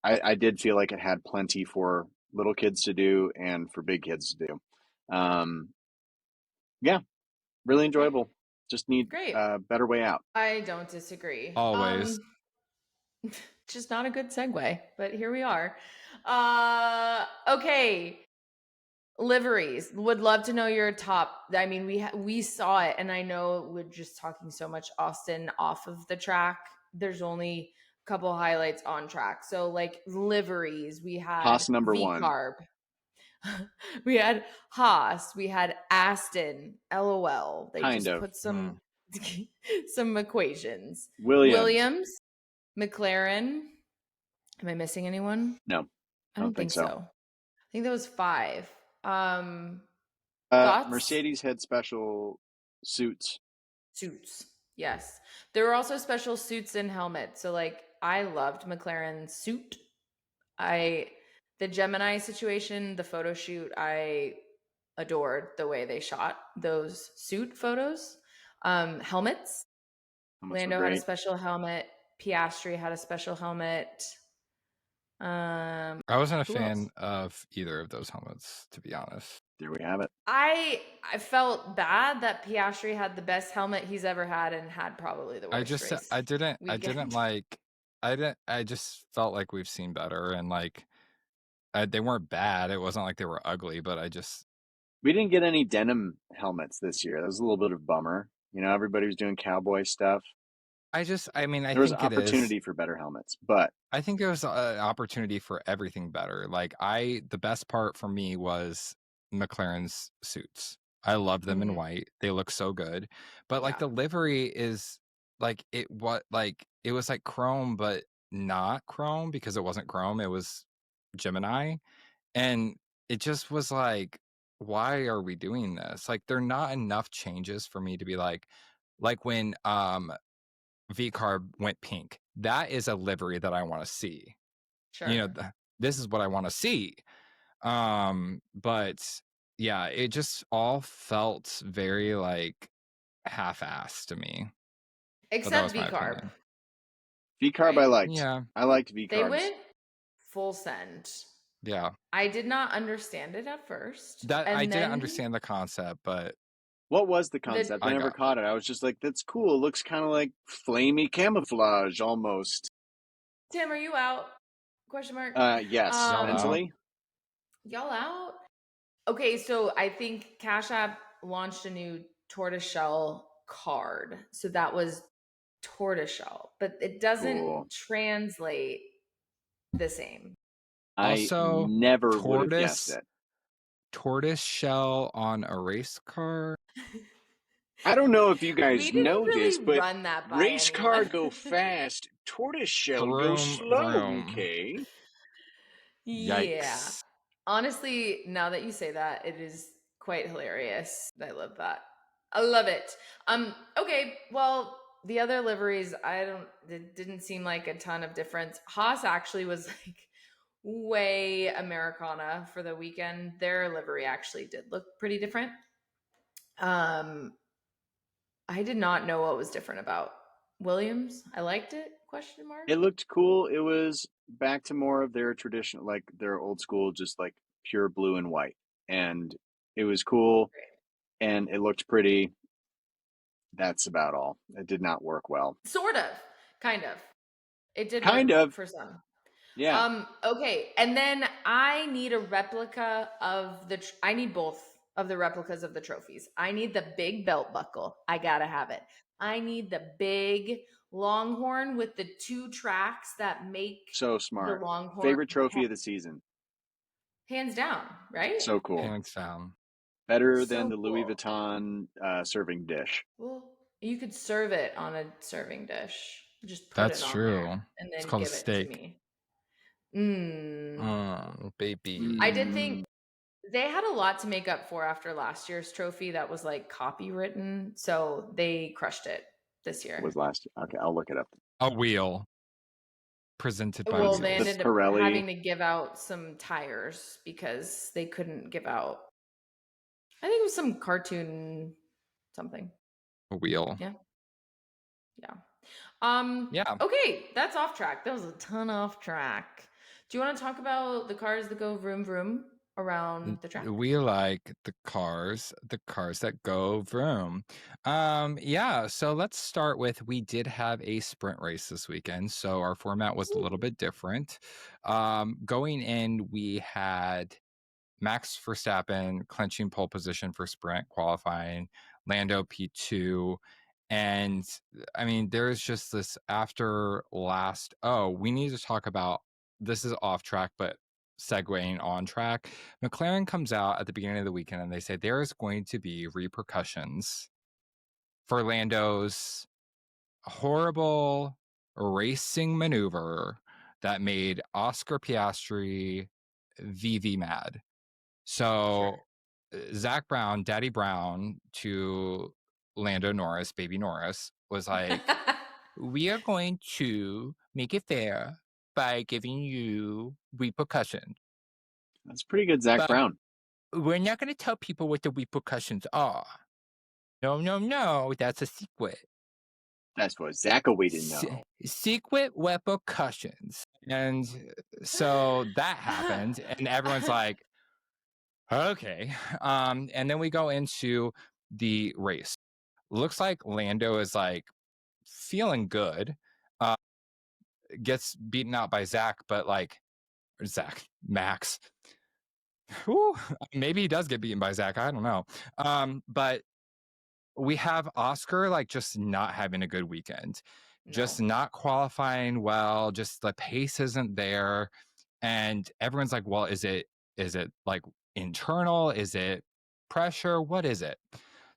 I did feel like it had plenty for little kids to do and for big kids to do. Yeah, really Okay, enjoyable. Just need great. a better way out. I don't disagree. Always. which is not a good segue, but here we are. Okay. Liveries. Would love to know your top. I mean, we saw it, and I know we're just talking so much Austin off of the track. There's only a couple highlights on track. So like liveries, we had Haas number V one. Carb. We had Haas, we had Aston, LOL. They Kind just of. put some some equations. Williams. McLaren. Am I missing anyone? No, I don't think so. I think that was 5. Thoughts? Mercedes had special suits. Suits. Yes. There were also special suits and helmets. So like I loved McLaren's suit. The Gemini situation, the photo shoot, I adored the way they shot those suit photos. Helmets. Lando had a special helmet. Piastri had a special helmet. I wasn't a fan of either of those helmets, to be honest. There we have it. I felt bad that Piastri had the best helmet he's ever had and had probably the worst race. I just felt like we've seen better, and like they weren't bad. It wasn't like they were ugly, but we didn't get any denim helmets this year. That was a little bit of a bummer. You know, everybody was doing cowboy stuff. I mean, there was opportunity for better helmets, but I think there was an opportunity for everything better. Like the best part for me was McLaren's suits. I love them in white. They look so good. But like the livery is like it was like chrome, but not chrome because it wasn't chrome. It was Gemini. And it just was like, why are we doing this? Like, there are not enough changes for me to be like when V-Carb went pink. That is a livery that I want to see. Sure. You know, this is what I want to see. But yeah, it just all felt very like half-assed to me. Except V-Carb. V-Carb, right? I liked. Yeah. I liked V-Carbs. They went full send. Yeah. I did not understand it at first. Didn't understand the concept, but what was the concept? I never caught it. I was just like, that's cool. It looks kind of like flamey camouflage almost. Tim, are you out? Question mark. Yes. Mentally. Y'all out? Okay, so I think Cash App launched a new tortoiseshell card. So that was tortoiseshell, but it doesn't translate the same. Also, I never would have guessed it. Tortoise shell on a race car. I don't know if you guys know really this, but run that by race anyone. car go fast, tortoise shell go slow. Okay. Yeah. Yikes. Honestly, now that you say that, it is quite hilarious. I love that. I love it. Okay, well, the other liveries, it didn't seem like a ton of difference. Haas actually was like way Americana for the weekend. Their livery actually did look pretty different. I did not know what was different about Williams. I liked it, question mark. It looked cool. It was back to more of their traditional, like their old school, just like pure blue and white. And it was cool and it looked pretty. That's about all. It did not work well. Sort of. Kind of. It did kind work of for some. Yeah. Okay. And then I need a replica of I need both of the replicas of the trophies. I need the big belt buckle. I gotta have it. I need the big Longhorn with the 2 tracks that make so smart. The Longhorn favorite trophy of the season. Hands down, right? So cool. Hands down. Better than the Louis Vuitton serving dish. Well, you could serve it on a serving dish. Just put That's it on true. there and then it's called give a steak. it to me. Baby. I did think they had a lot to make up for after last year's trophy that was like copywritten, so they crushed it this year. What was last year? Okay, I'll look it up. A wheel presented by Well, they Wheels. ended up having to give out some tires because they couldn't give out. I think it was some cartoon something. A wheel. Yeah. Yeah. Okay, that's off track. That was a ton off track. Do you want to talk about the cars that go vroom vroom, around the track. We like the cars that go vroom. Yeah, so let's start with, we did have a sprint race this weekend, so our format was a little bit different. Going in, we had Max Verstappen clinching pole position for sprint qualifying, Lando P2. And I mean, there's just this after last. Oh, we need to talk about, this is off track, but segueing on track. McLaren comes out at the beginning of the weekend and they say there is going to be repercussions for Lando's horrible racing maneuver that made Oscar Piastri VV mad. So Zach Brown, Daddy Brown to Lando Norris, baby Norris, was like, we are going to make it fair by giving you repercussions. That's pretty good, Zach But Brown. we're not going to tell people what the repercussions are. No, that's a secret. That's what Zachary didn't know. Secret repercussions. And so that happened, and everyone's like, okay. And then we go into the race. Looks like Lando is like feeling good. Gets beaten out by Max. Whew, maybe he does get beaten by Zach. I don't know. But we have Oscar like just not having a good weekend, just not qualifying well. Just the pace isn't there, and everyone's like, "Well, is it like internal? Is it pressure? What is it?"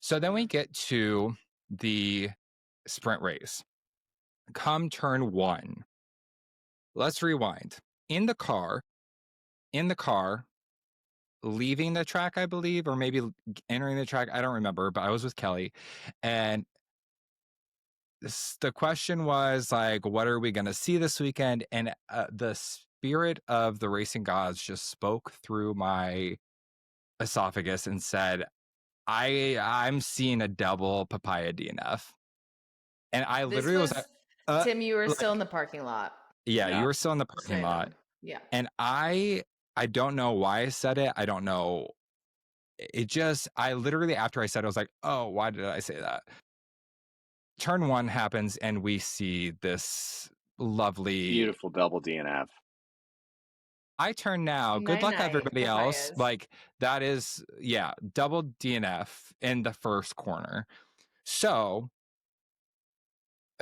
So then we get to the sprint race. Come turn 1. Let's rewind. In the car, leaving the track, I believe, or maybe entering the track. I don't remember, but I was with Kelly. And the question was like, what are we going to see this weekend? And the spirit of the racing gods just spoke through my esophagus and said, I'm seeing a double papaya DNF. And I literally was like, Tim, you were still in the parking lot. Yeah, you were still in the parking lot. Yeah. And I don't know why I said it. I don't know. I literally, after I said it, I was like, oh, why did I say that? Turn 1 happens and we see this lovely, beautiful double DNF. I turn now. Good luck, everybody else. Like, that is, double DNF in the first corner. So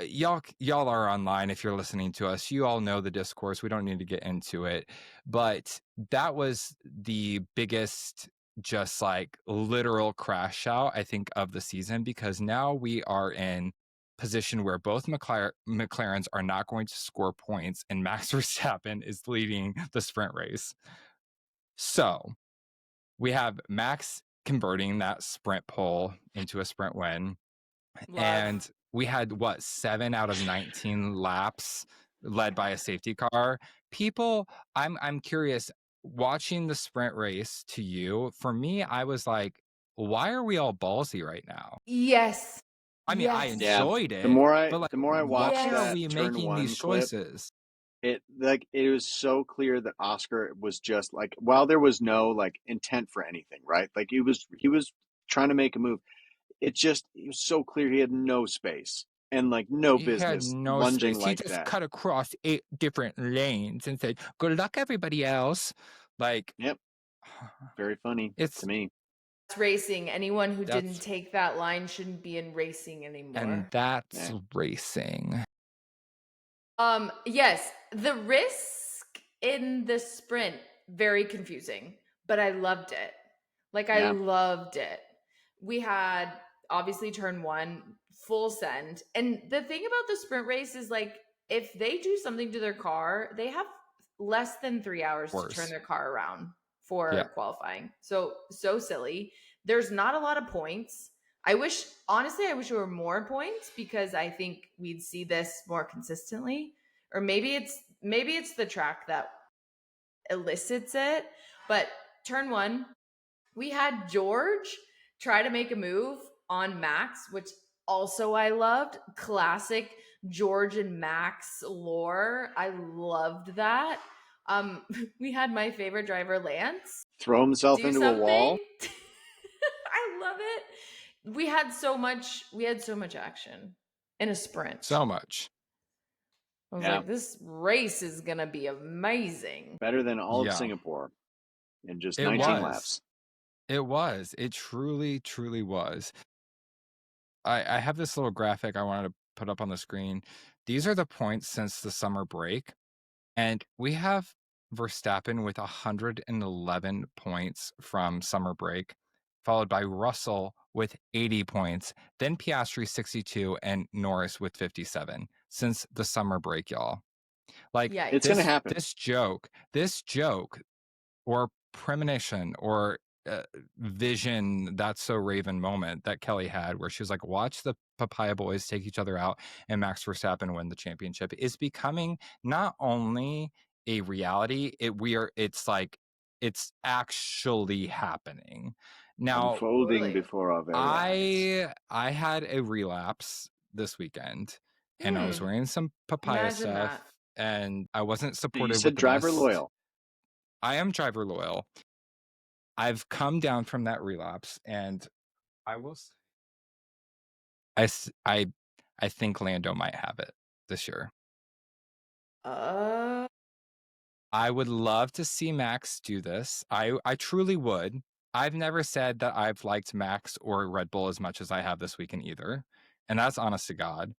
y'all are online. If you're listening to us, you all know the discourse. We don't need to get into it, but that was the biggest, just like literal crash out, I think, of the season, because now we are in position where both McLarens are not going to score points, and Max Verstappen is leading the sprint race. So we have Max converting that sprint pole into a sprint win. And we had 7 out of 19 laps led by a safety car. People, I'm curious, watching the sprint race, to you, for me, I was like, why are we all ballsy right now? Yes. I mean, I enjoyed it. The more I why watched are we turn making 1 these clip, choices? it was so clear that Oscar was just like, while there was no like intent for anything, right? Like he was trying to make a move. It was so clear he had no space and like no business lunging like that. He just cut across 8 different lanes and said, "Good luck, everybody else." Like, yep, very funny to me. That's racing. Anyone who didn't take that line shouldn't be in racing anymore. And that's racing. Yes, the risk in the sprint, very confusing, but I loved it. I loved it. We had obviously turn 1, full send. And the thing about the sprint race is like, if they do something to their car, they have less than 3 hours to turn their car around for qualifying. So silly. There's not a lot of points. Honestly, I wish there were more points, because I think we'd see this more consistently. Or maybe it's the track that elicits it. But turn 1, we had George try to make a move on Max, which also I loved. Classic George and Max lore. I loved that. We had my favorite driver, Lance. throw himself do into something. a wall. I love it. We had so much action in a sprint. So much. I was like, this race is gonna be amazing. Better than all of Singapore in just 19 laps. It was. It truly, truly was. I have this little graphic I wanted to put up on the screen. These are the points since the summer break. And we have Verstappen with 111 points from summer break, followed by Russell with 80 points, then Piastri 62, and Norris with 57 since the summer break, y'all. Like, it's going to happen. This joke or premonition or vision, that's so Raven moment that Kelly had where she was like, watch the Papaya Boys take each other out and Max Verstappen win the championship, is becoming not only a reality, it's actually happening now, unfolding before our very eyes. I had a relapse this weekend and I was wearing some papaya stuff and I wasn't supportive. You said driver loyal. I am driver loyal. I've come down from that relapse, and I will say, I think Lando might have it this year. I would love to see Max do this. I truly would. I've never said that I've liked Max or Red Bull as much as I have this weekend either, and that's honest to God.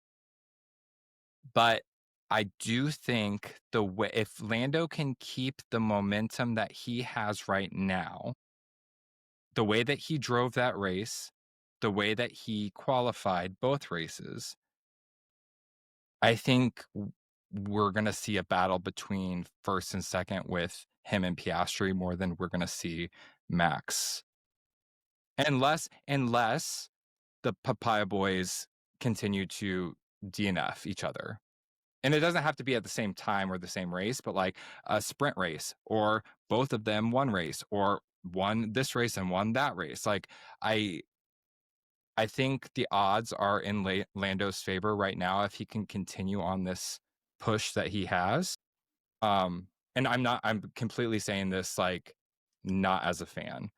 But I do think if Lando can keep the momentum that he has right now, the way that he drove that race, the way that he qualified both races, I think we're going to see a battle between first and second with him and Piastri more than we're going to see Max. Unless the Papaya Boys continue to DNF each other. And it doesn't have to be at the same time or the same race, but like a sprint race or both of them one race or one this race and one that race. Like I think the odds are in Lando's favor right now if he can continue on this push that he has. And I'm completely saying this like not as a fan.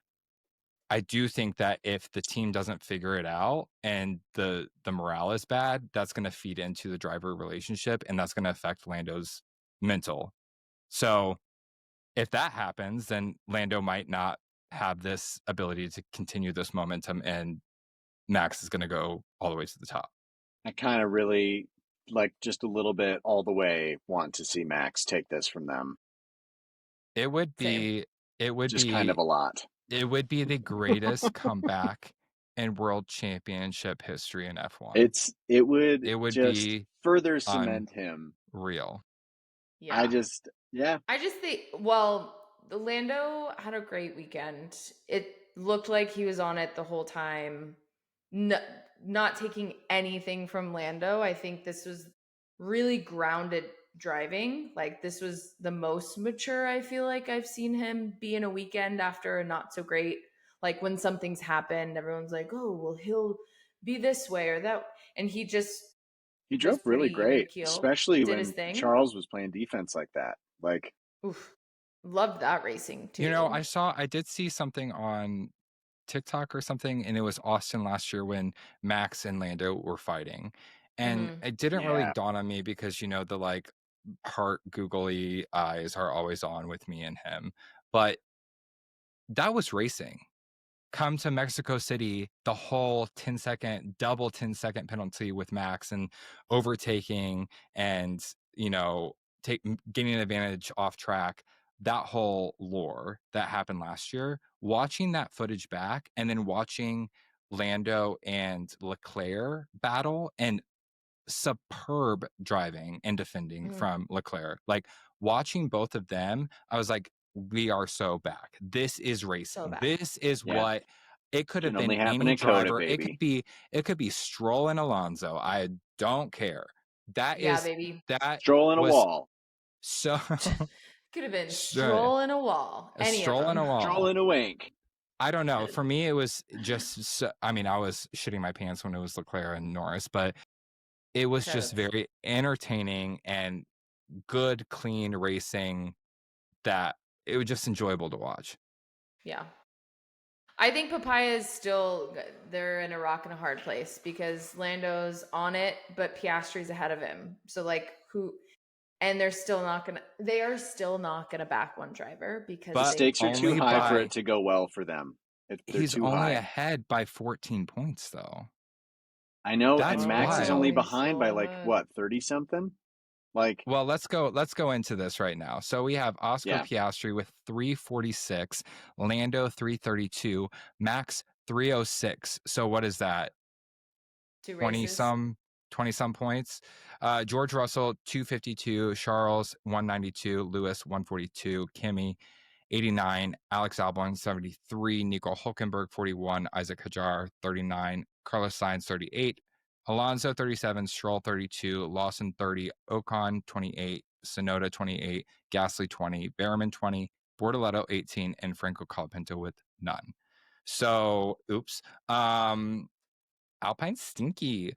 I do think that if the team doesn't figure it out and the morale is bad, that's going to feed into the driver relationship and that's going to affect Lando's mental. So if that happens, then Lando might not have this ability to continue this momentum and Max is going to go all the way to the top. I kind of really, like, just a little bit all the way want to see Max take this from them. It would be kind of a lot. It would be the greatest comeback in world championship history in F1. It would just be further cement him. Real. Yeah. I just think, the Lando had a great weekend. It looked like he was on it the whole time. Not taking anything from Lando. I think this was really grounded driving. Like, this was the most mature I feel like I've seen him be in a weekend after a not so great. Like, when something's happened, everyone's like, oh, well, he'll be this way or that. And he drove really great, especially when Charles was playing defense like that. Like, loved that racing too. You know, I did see something on TikTok or something, and it was Austin last year when Max and Lando were fighting. And it didn't really dawn on me because, you know, the like heart googly eyes are always on with me and him. But that was racing. Come to Mexico City, the whole 10-second, double 10-second penalty with Max and overtaking and, you know, gaining an advantage off track. That whole lore that happened last year, watching that footage back and then watching Lando and Leclerc battle and superb driving and defending from Leclerc. Like, watching both of them, I was like, we are so back. This is racing. This is what it could have been. Any driver. COTA, it could be Stroll and Alonso. I don't care. That Stroll in a wall. So could have been Stroll in a wall. Stroll in a wall. Stroll in a wink. I don't know. For me, it was just. I mean, I was shitting my pants when it was Leclerc and Norris, but it was just very entertaining and good, clean racing that it was just enjoyable to watch. Yeah. I think Papaya is still, they're in a rock and a hard place because Lando's on it, but Piastri's ahead of him. So like and they are still not gonna back one driver because The But stakes are too only high for by it to go well for them. They're he's too only high. ahead by 14 points though. I know, That's and Max is only wild. behind by like what, 30 something? Like, Well, let's go into this right now. So we have Oscar yeah, Piastri with 346, Lando 332, Max 306. So what is that? 2 20 races. some points. George Russell 252, Charles 192, Lewis 142, Kimi 89, Alex Albon 73, Nico Hulkenberg 41, Isaac Hajar 39, Carlos Sainz 38, Alonso 37, Stroll 32, Lawson 30, Ocon 28, Sonoda 28, Gasly 20, Behrman 20, Bortoletto 18, and Franco Colapinto with none. So, oops. Alpine's stinky.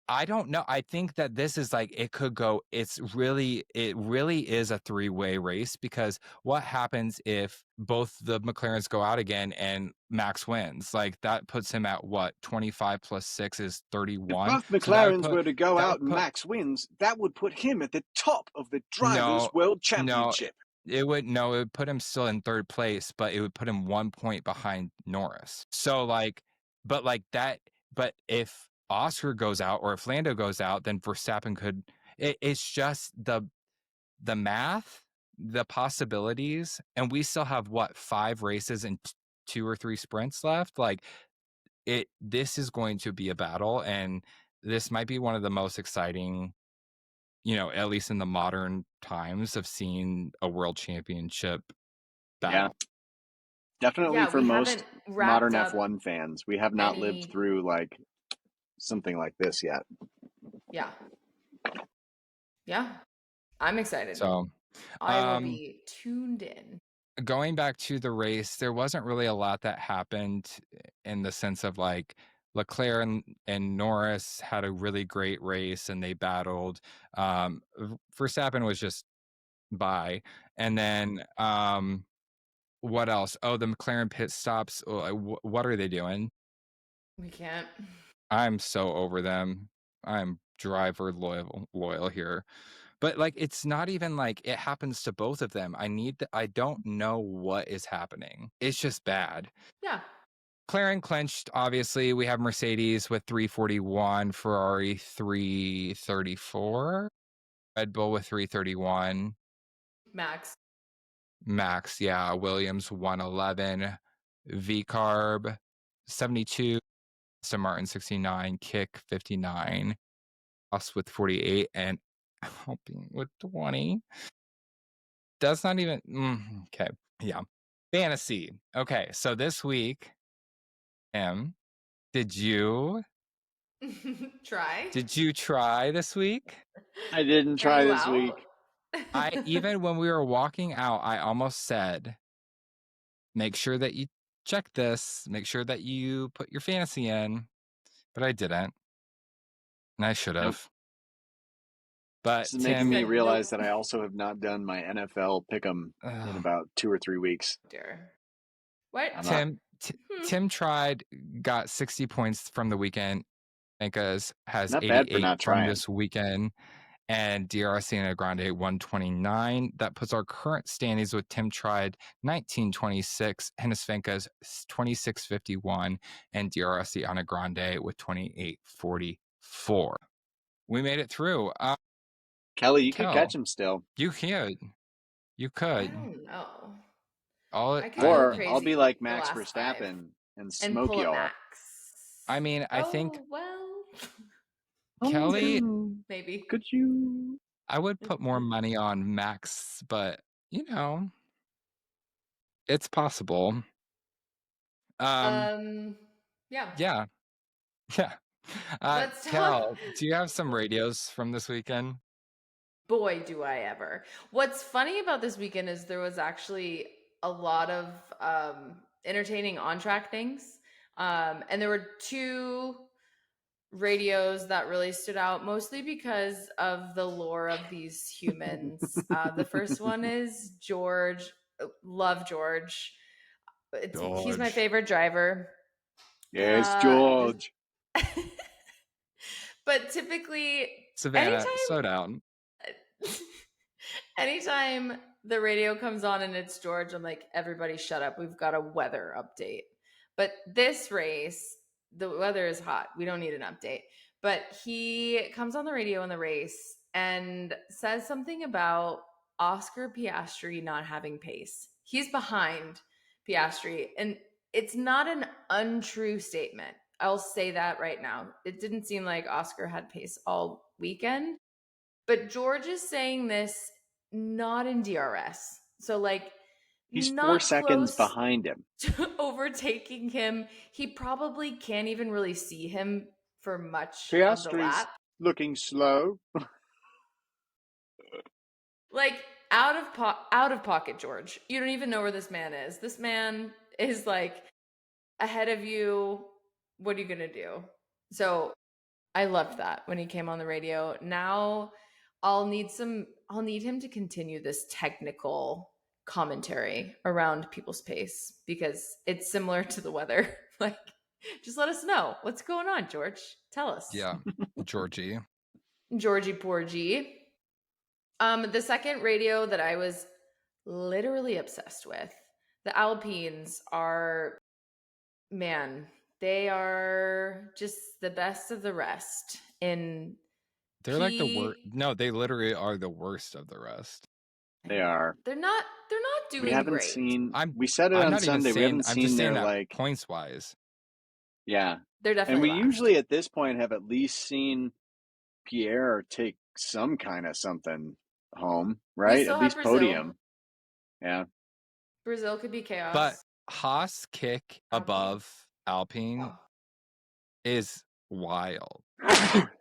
I don't know. I think that this is like it could go. It really is a three-way race because what happens if both the McLarens go out again and Max wins? Like that puts him at what 25 plus 6 is 31. if both So that would McLarens put were to go that out would and put Max wins, that would put him at the top of the Drivers' no World no Championship. it would put him still in third place, but it would put him 1 point behind Norris. So like, but like that. But if Oscar goes out or if Lando goes out, then Verstappen could. It's just the math, the possibilities, and we still have what 5 races and 2 or 3 sprints left. Like it, this is going to be a battle, and this might be one of the most exciting, at least in the modern times of seeing a world championship battle. Yeah. Definitely Yeah, for we most haven't wrapped modern up F1 fans, we have not lived through like something like this yet. Yeah. Yeah. I'm excited. So, I will be tuned in. going back to the race, there wasn't really a lot that happened in the sense of like Leclerc and Norris had a really great race and they battled. Verstappen was just by, and then what else? Oh, the McLaren pit stops. What are they doing? We can't. I'm so over them. I'm driver loyal here. But like it's not even like it happens to both of them. I don't know what is happening. It's just bad. Yeah. McLaren clinched, obviously. We have Mercedes with 341, Ferrari 334, Red Bull with 331. Max, yeah. Williams 111, V-Carb 72, Aston Martin 69, Kick 59, us with 48, and Alpine with 20. That's not even okay. Yeah. Fantasy. Okay, so this week, did you try this week? I didn't try this week. Even when we were walking out, I almost said, make sure that you check this, make sure that you put your fantasy in, but I didn't. And I should have. Nope. But this is making me realize that I also have not done my NFL pick'em in about 2 or 3 weeks. Dear. What? Tim tried, got 60 points from the weekend. Ankas has Not bad 88 for not from trying. this weekend. And DRS Ana Grande 129. That puts our current standings with Tim tried 1926, Hennis Venka's 2651, and DRS Ana Grande with 2844. We made it through. Kelly, you could catch him still. You could. I don't know. I'll be like Max Verstappen and smoke y'all. Max. I mean, I think. Well, Kelly, maybe. Could you? I would put more money on Max, but it's possible. Yeah. Yeah. Cal, do you have some radios from this weekend? Boy, do I ever. What's funny about this weekend is there was actually a lot of entertaining on-track things. And there were 2 radios that really stood out, mostly because of the lore of these humans. The first one is George love George. He's my George. favorite driver. Yes, George. But typically, Savannah, slow down. anytime the radio comes on and it's George, I'm like, everybody shut up. We've got a weather update. But this race, the weather is hot. We don't need an update. But he comes on the radio in the race and says something about Oscar Piastri not having pace. He's behind Piastri, and it's not an untrue statement. I'll say that right now. It didn't seem like Oscar had pace all weekend, but George is saying this not in DRS. So like He's not 4 seconds close behind him. to overtaking him. He probably can't even really see him for much of the Piastri's lap. looking slow. Like out of pocket, George. You don't even know where this man is. This man is like ahead of you. What are you gonna do? So I loved that when he came on the radio. Now I'll need him to continue this technical commentary around people's pace, because it's similar to the weather. Like, just let us know what's going on, George. Tell us. Yeah, Georgie. Georgie Porgy. The second radio that I was literally obsessed with, the Alpines are, man, they are just the best of the rest. They're like the worst. No, they literally are the worst of the rest. They are. They're not doing We haven't great. seen. We said it I'm on not even Sunday. We saying. haven't I'm seen just saying their that like points wise. Yeah, They're and definitely we last. usually at this point have at least seen Pierre take some kind of something home, right? still At have least Brazil. podium. Yeah. Brazil could be chaos. But Haas kick above Alpine is wild.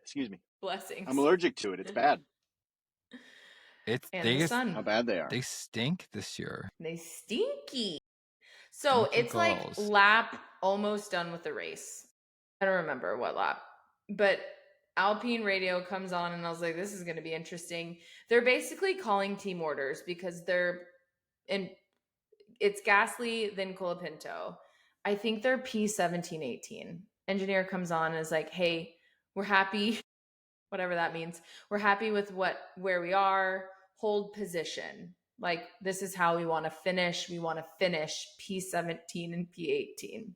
Excuse me. Blessings. I'm allergic to it. It's bad. And the sun. How bad they are. They stink this year. They stinky. So Stinky it's like girls. lap almost done with the race. I don't remember what lap, but Alpine radio comes on and I was like, this is going to be interesting. They're basically calling team orders because it's Gasly, then Colapinto. I think they're P17-18. Engineer comes on and is like, hey, we're happy, whatever that means. We're happy with where we are. Hold position. Like, this is how we want to finish. We want to finish P17 and P18.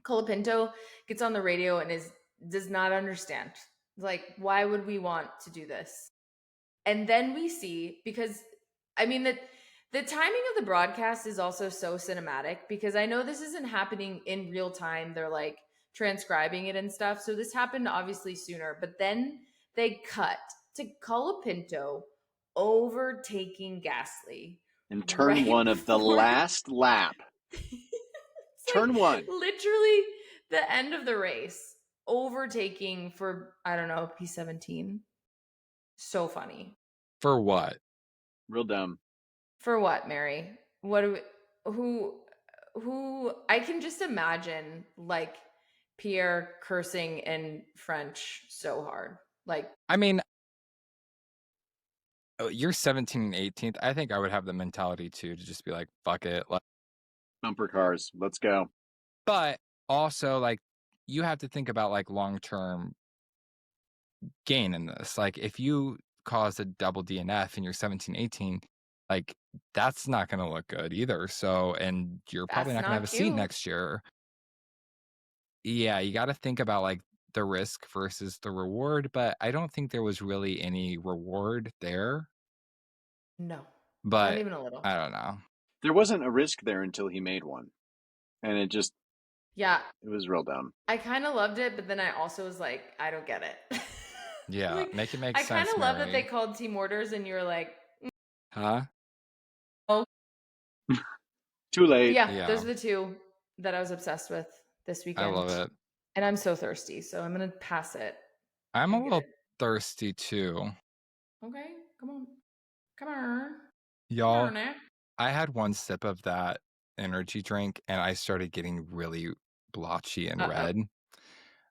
Colapinto gets on the radio and does not understand. Like, why would we want to do this? And then we see, because I mean that the timing of the broadcast is also so cinematic, because I know this isn't happening in real time. They're like transcribing it and stuff. So this happened obviously sooner, but then they cut to Colapinto overtaking Gasly in turn one of the last lap. Turn one. Literally the end of the race, overtaking for, I don't know, P17. So funny. For what? Real dumb. For what, Mary? What do who I can just imagine like Pierre cursing in French so hard. Like, I mean, you're 17 and 18th. I think I would have the mentality too, to just be like, fuck it. Like, bumper cars. Let's go. But also, like, you have to think about like long-term gain in this. Like, if you cause a double DNF and you're 17, 18, like, that's not going to look good either. So, and you're probably not going to have a seat next year. Yeah, you got to think about like the risk versus the reward, but I don't think there was really any reward there. no, but not even a little. I don't know. There wasn't a risk there until he made one. And it was real dumb. I kind of loved it, but then I also was like, I don't get it. Yeah, like, make it make sense. I kind of love that they called team orders and you're like, huh? Oh. Too late. Yeah, those are the two that I was obsessed with this weekend. I love it. And I'm so thirsty, so I'm going to pass it. I'm a little thirsty too. Okay, come on. Come on. Y'all, I had one sip of that energy drink and I started getting really blotchy and red.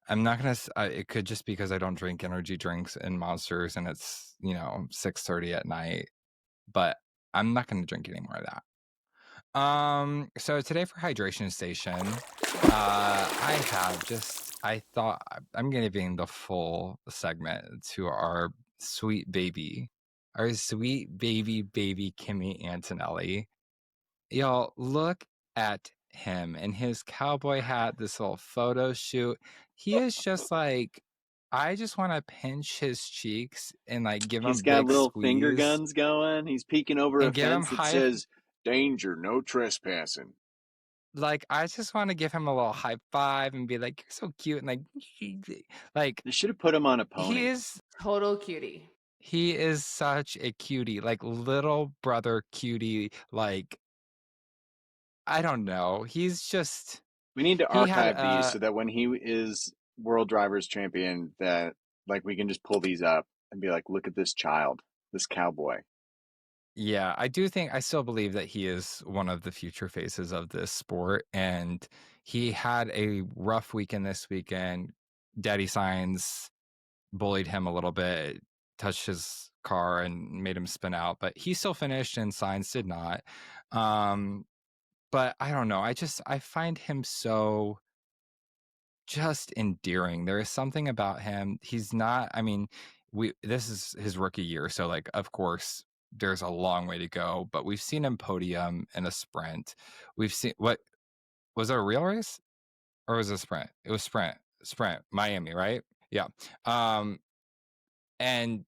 I'm not going to, it could just because I don't drink energy drinks and Monsters and it's, 6:30 at night, but I'm not going to drink any more of that. So today for hydration station, I thought I'm giving the full segment to our sweet baby Kimi Antonelli. Y'all, look at him and his cowboy hat, this little photo shoot. He is just like, I just want to pinch his cheeks and like give him He's got big little finger squeeze guns going. He's peeking over a and give him fence that high. says, "Danger, no trespassing." Like, I just want to give him a little high five and be like, "You're so cute," and like They should have put him on a pony. Total cutie. He is such a cutie, like little brother cutie. Like, I don't know. He's just. We need to He had archive these so that when he is World Drivers Champion, that like we can just pull these up and be like, "Look at this child, this cowboy." Yeah, I still believe that he is one of the future faces of this sport, and he had a rough weekend this weekend. Daddy Signs bullied him a little bit, touched his car and made him spin out, but he still finished and Signs did not. But I don't know. I find him so just endearing. There is something about him. He's not, I mean, this is his rookie year, so like of course there's a long way to go, but we've seen him podium in a sprint. We've seen what was it, a real race or was it a sprint? It was sprint, Miami, right? Yeah. And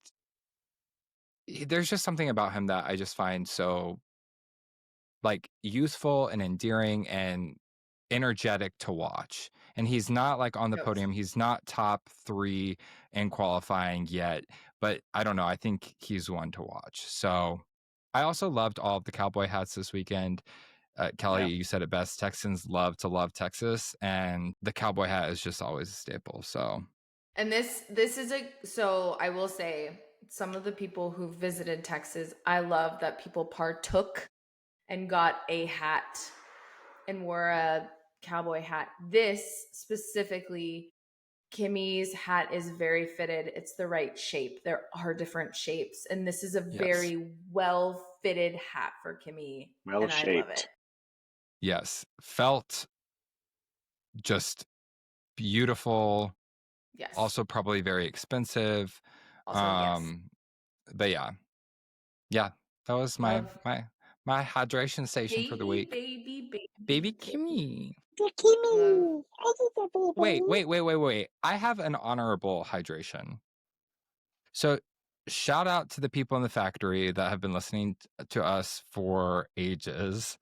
there's just something about him that I just find so like youthful and endearing and energetic to watch. And he's not like on the podium. He's not top 3 in qualifying yet, but I don't know. I think he's one to watch. So I also loved all of the cowboy hats this weekend. Kelly, you said it best. Texans love Texas, and the cowboy hat is just always a staple. So, and this is so I will say, some of the people who visited Texas, I love that people partook and got a hat and wore a cowboy hat. This specifically, Kimi's hat is very fitted. It's the right shape. There are different shapes, and this is a very well fitted hat for Kimi. Well shaped. I love it. Yes, felt just beautiful. Yes. Also probably very expensive. Also, but yeah, that was my hydration station for the week. Baby Kimi. Wait. I have an honorable hydration. So shout out to the people in the factory that have been listening to us for ages,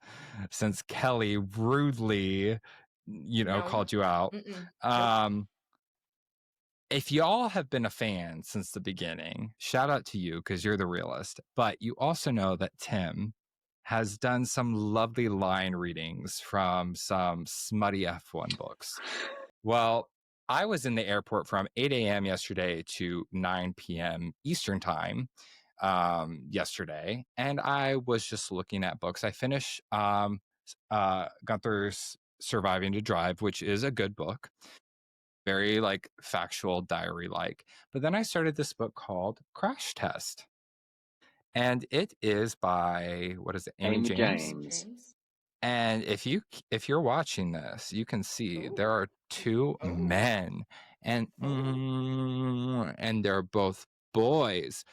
since Kelly rudely, called you out. If y'all have been a fan since the beginning, shout out to you because you're the realist. But you also know that Tim has done some lovely line readings from some smutty F1 books. Well, I was in the airport from 8 a.m. yesterday to 9 p.m. Eastern time yesterday, and I was just looking at books. I finished Gunther's Surviving to Drive, which is a good book. Very like factual diary like. But then I started this book called Crash Test. And it is by, what is it, Amy James? And if you're watching this, you can see there are 2 men and they're both boys.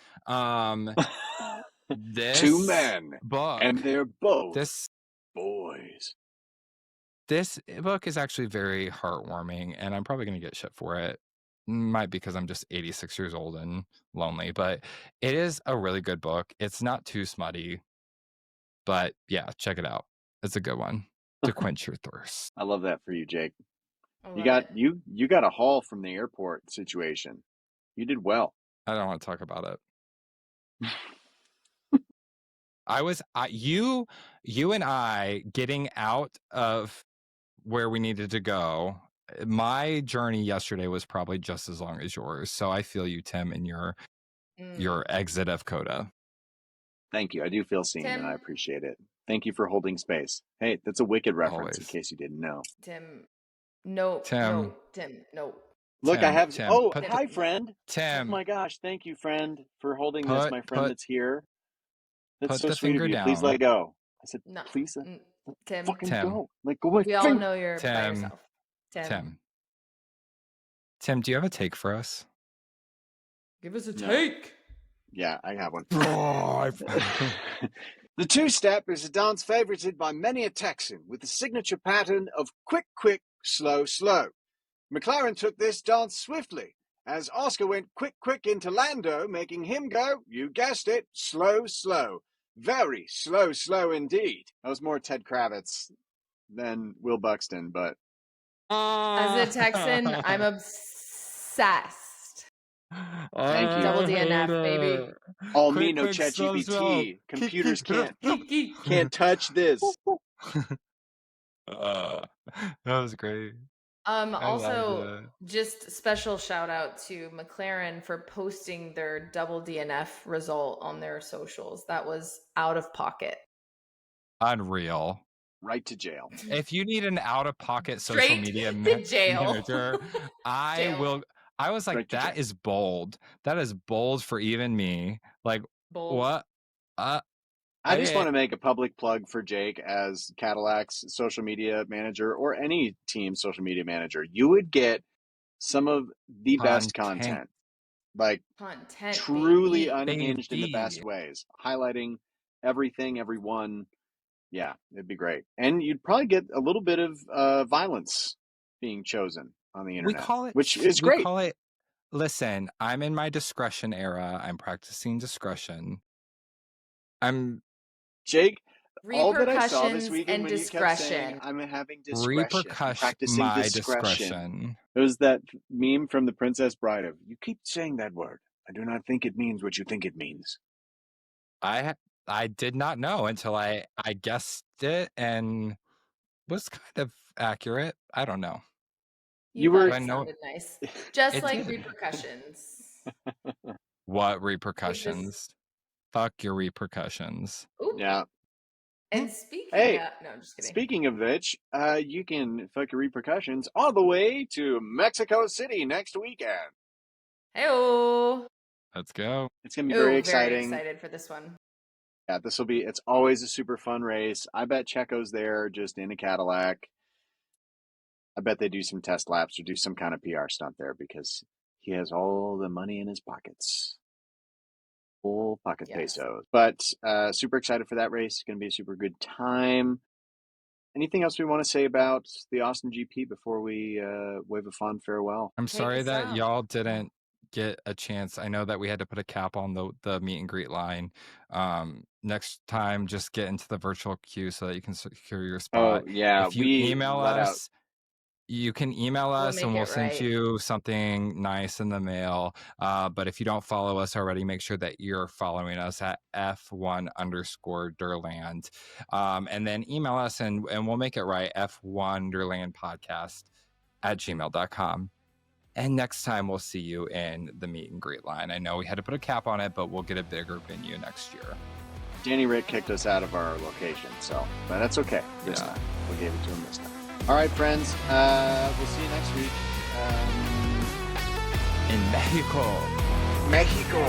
This 2 men book, and they're both boys. This book is actually very heartwarming, and I'm probably going to get shit for it. Might because I'm just 86 years old and lonely, but it is a really good book. It's not too smutty, but yeah, check it out. It's a good one to quench your thirst. I love that for you, Jake. You got a haul from the airport situation. You did well. I don't want to talk about it. You and I getting out of where we needed to go. My journey yesterday was probably just as long as yours. So I feel you, Tim, in your exit of COTA. Thank you. I do feel seen, and I appreciate it. Thank you for holding space. Hey, that's a Wicked reference, in case you didn't know. Tim. No. Look, I have. Tim, hi, friend. Tim. Oh my gosh, thank you, friend, for holding this. My friend that's here. That's put so the sweet finger of you. down. Please let go. I said, No. please Tim. Fucking Tim. go. Like, go away. We all know you're by Tim. yourself. Tim, do you have a take for us? Give us a No. take. Yeah, I have one. Oh, The two-step is a dance favorited by many a Texan with the signature pattern of quick, quick, slow, slow. McLaren took this dance swiftly as Oscar went quick, quick into Lando, making him go, you guessed it, slow, slow. Very slow, slow indeed. That was more Ted Kravitz than Will Buxton, but... As a Texan, I'm obsessed. Thank you. Double DNF, baby. Oh, Quick, me, no quick, slow, ChatGPT. slow. Computers Kiki. can't touch this. That was great. Also, just special shout out to McLaren for posting their double DNF result on their socials. That was out of pocket. Unreal. Right to jail. If you need an out-of-pocket social Straight media to jail. manager, I will. I was like, Right to that jail. is bold. That is bold for even me. Like, Bold. what? I just want to make a public plug for Jake as Cadillac's social media manager or any team's social media manager. You would get some of the best content. Like Content, truly baby. unhinged in the best ways. Highlighting everything, everyone. Yeah, it'd be great. And you'd probably get a little bit of violence being chosen on the internet. We call it, which is great. We call it, listen, I'm in my discretion era. I'm practicing discretion. Jake, all that I saw this Repercussions weekend and when you kept saying, discretion. I'm having discretion, practicing my discretion. It was that meme from The Princess Bride of, you keep saying that word. I do not think it means what you think it means. I did not know until I guessed it and was kind of accurate. I don't know. You were. thought it sounded nice. Just like did. repercussions. What repercussions? Fuck your repercussions. Ooh. Yeah. And speaking Hey, no, I'm just kidding. Speaking of which, you can fuck your repercussions all the way to Mexico City next weekend. Hey-o. Let's go. It's going to be very exciting. Very excited for this one. Yeah, it's always a super fun race. I bet Checo's there just in a Cadillac. I bet they do some test laps or do some kind of PR stunt there because he has all the money in his pockets. Full pocket pesos. But super excited for that race. It's going to be a super good time. Anything else we want to say about the Austin GP before we wave a fond farewell? I'm sorry that y'all didn't get a chance. I know that we had to put a cap on the meet and greet line. Next time, just get into the virtual queue so that you can secure your spot. Oh, yeah. If you email us, you can email us and we'll send you something nice in the mail. But if you don't follow us already, make sure that you're following us at F1derland. And then email us and we'll make it right. F1derlandpodcast@gmail.com. And next time we'll see you in the meet and greet line. I know we had to put a cap on it, but we'll get a bigger venue next year. Danny Rick kicked us out of our location, but that's okay this time. We gave it to him this time. All right, friends. We'll see you next week. In Mexico. Mexico.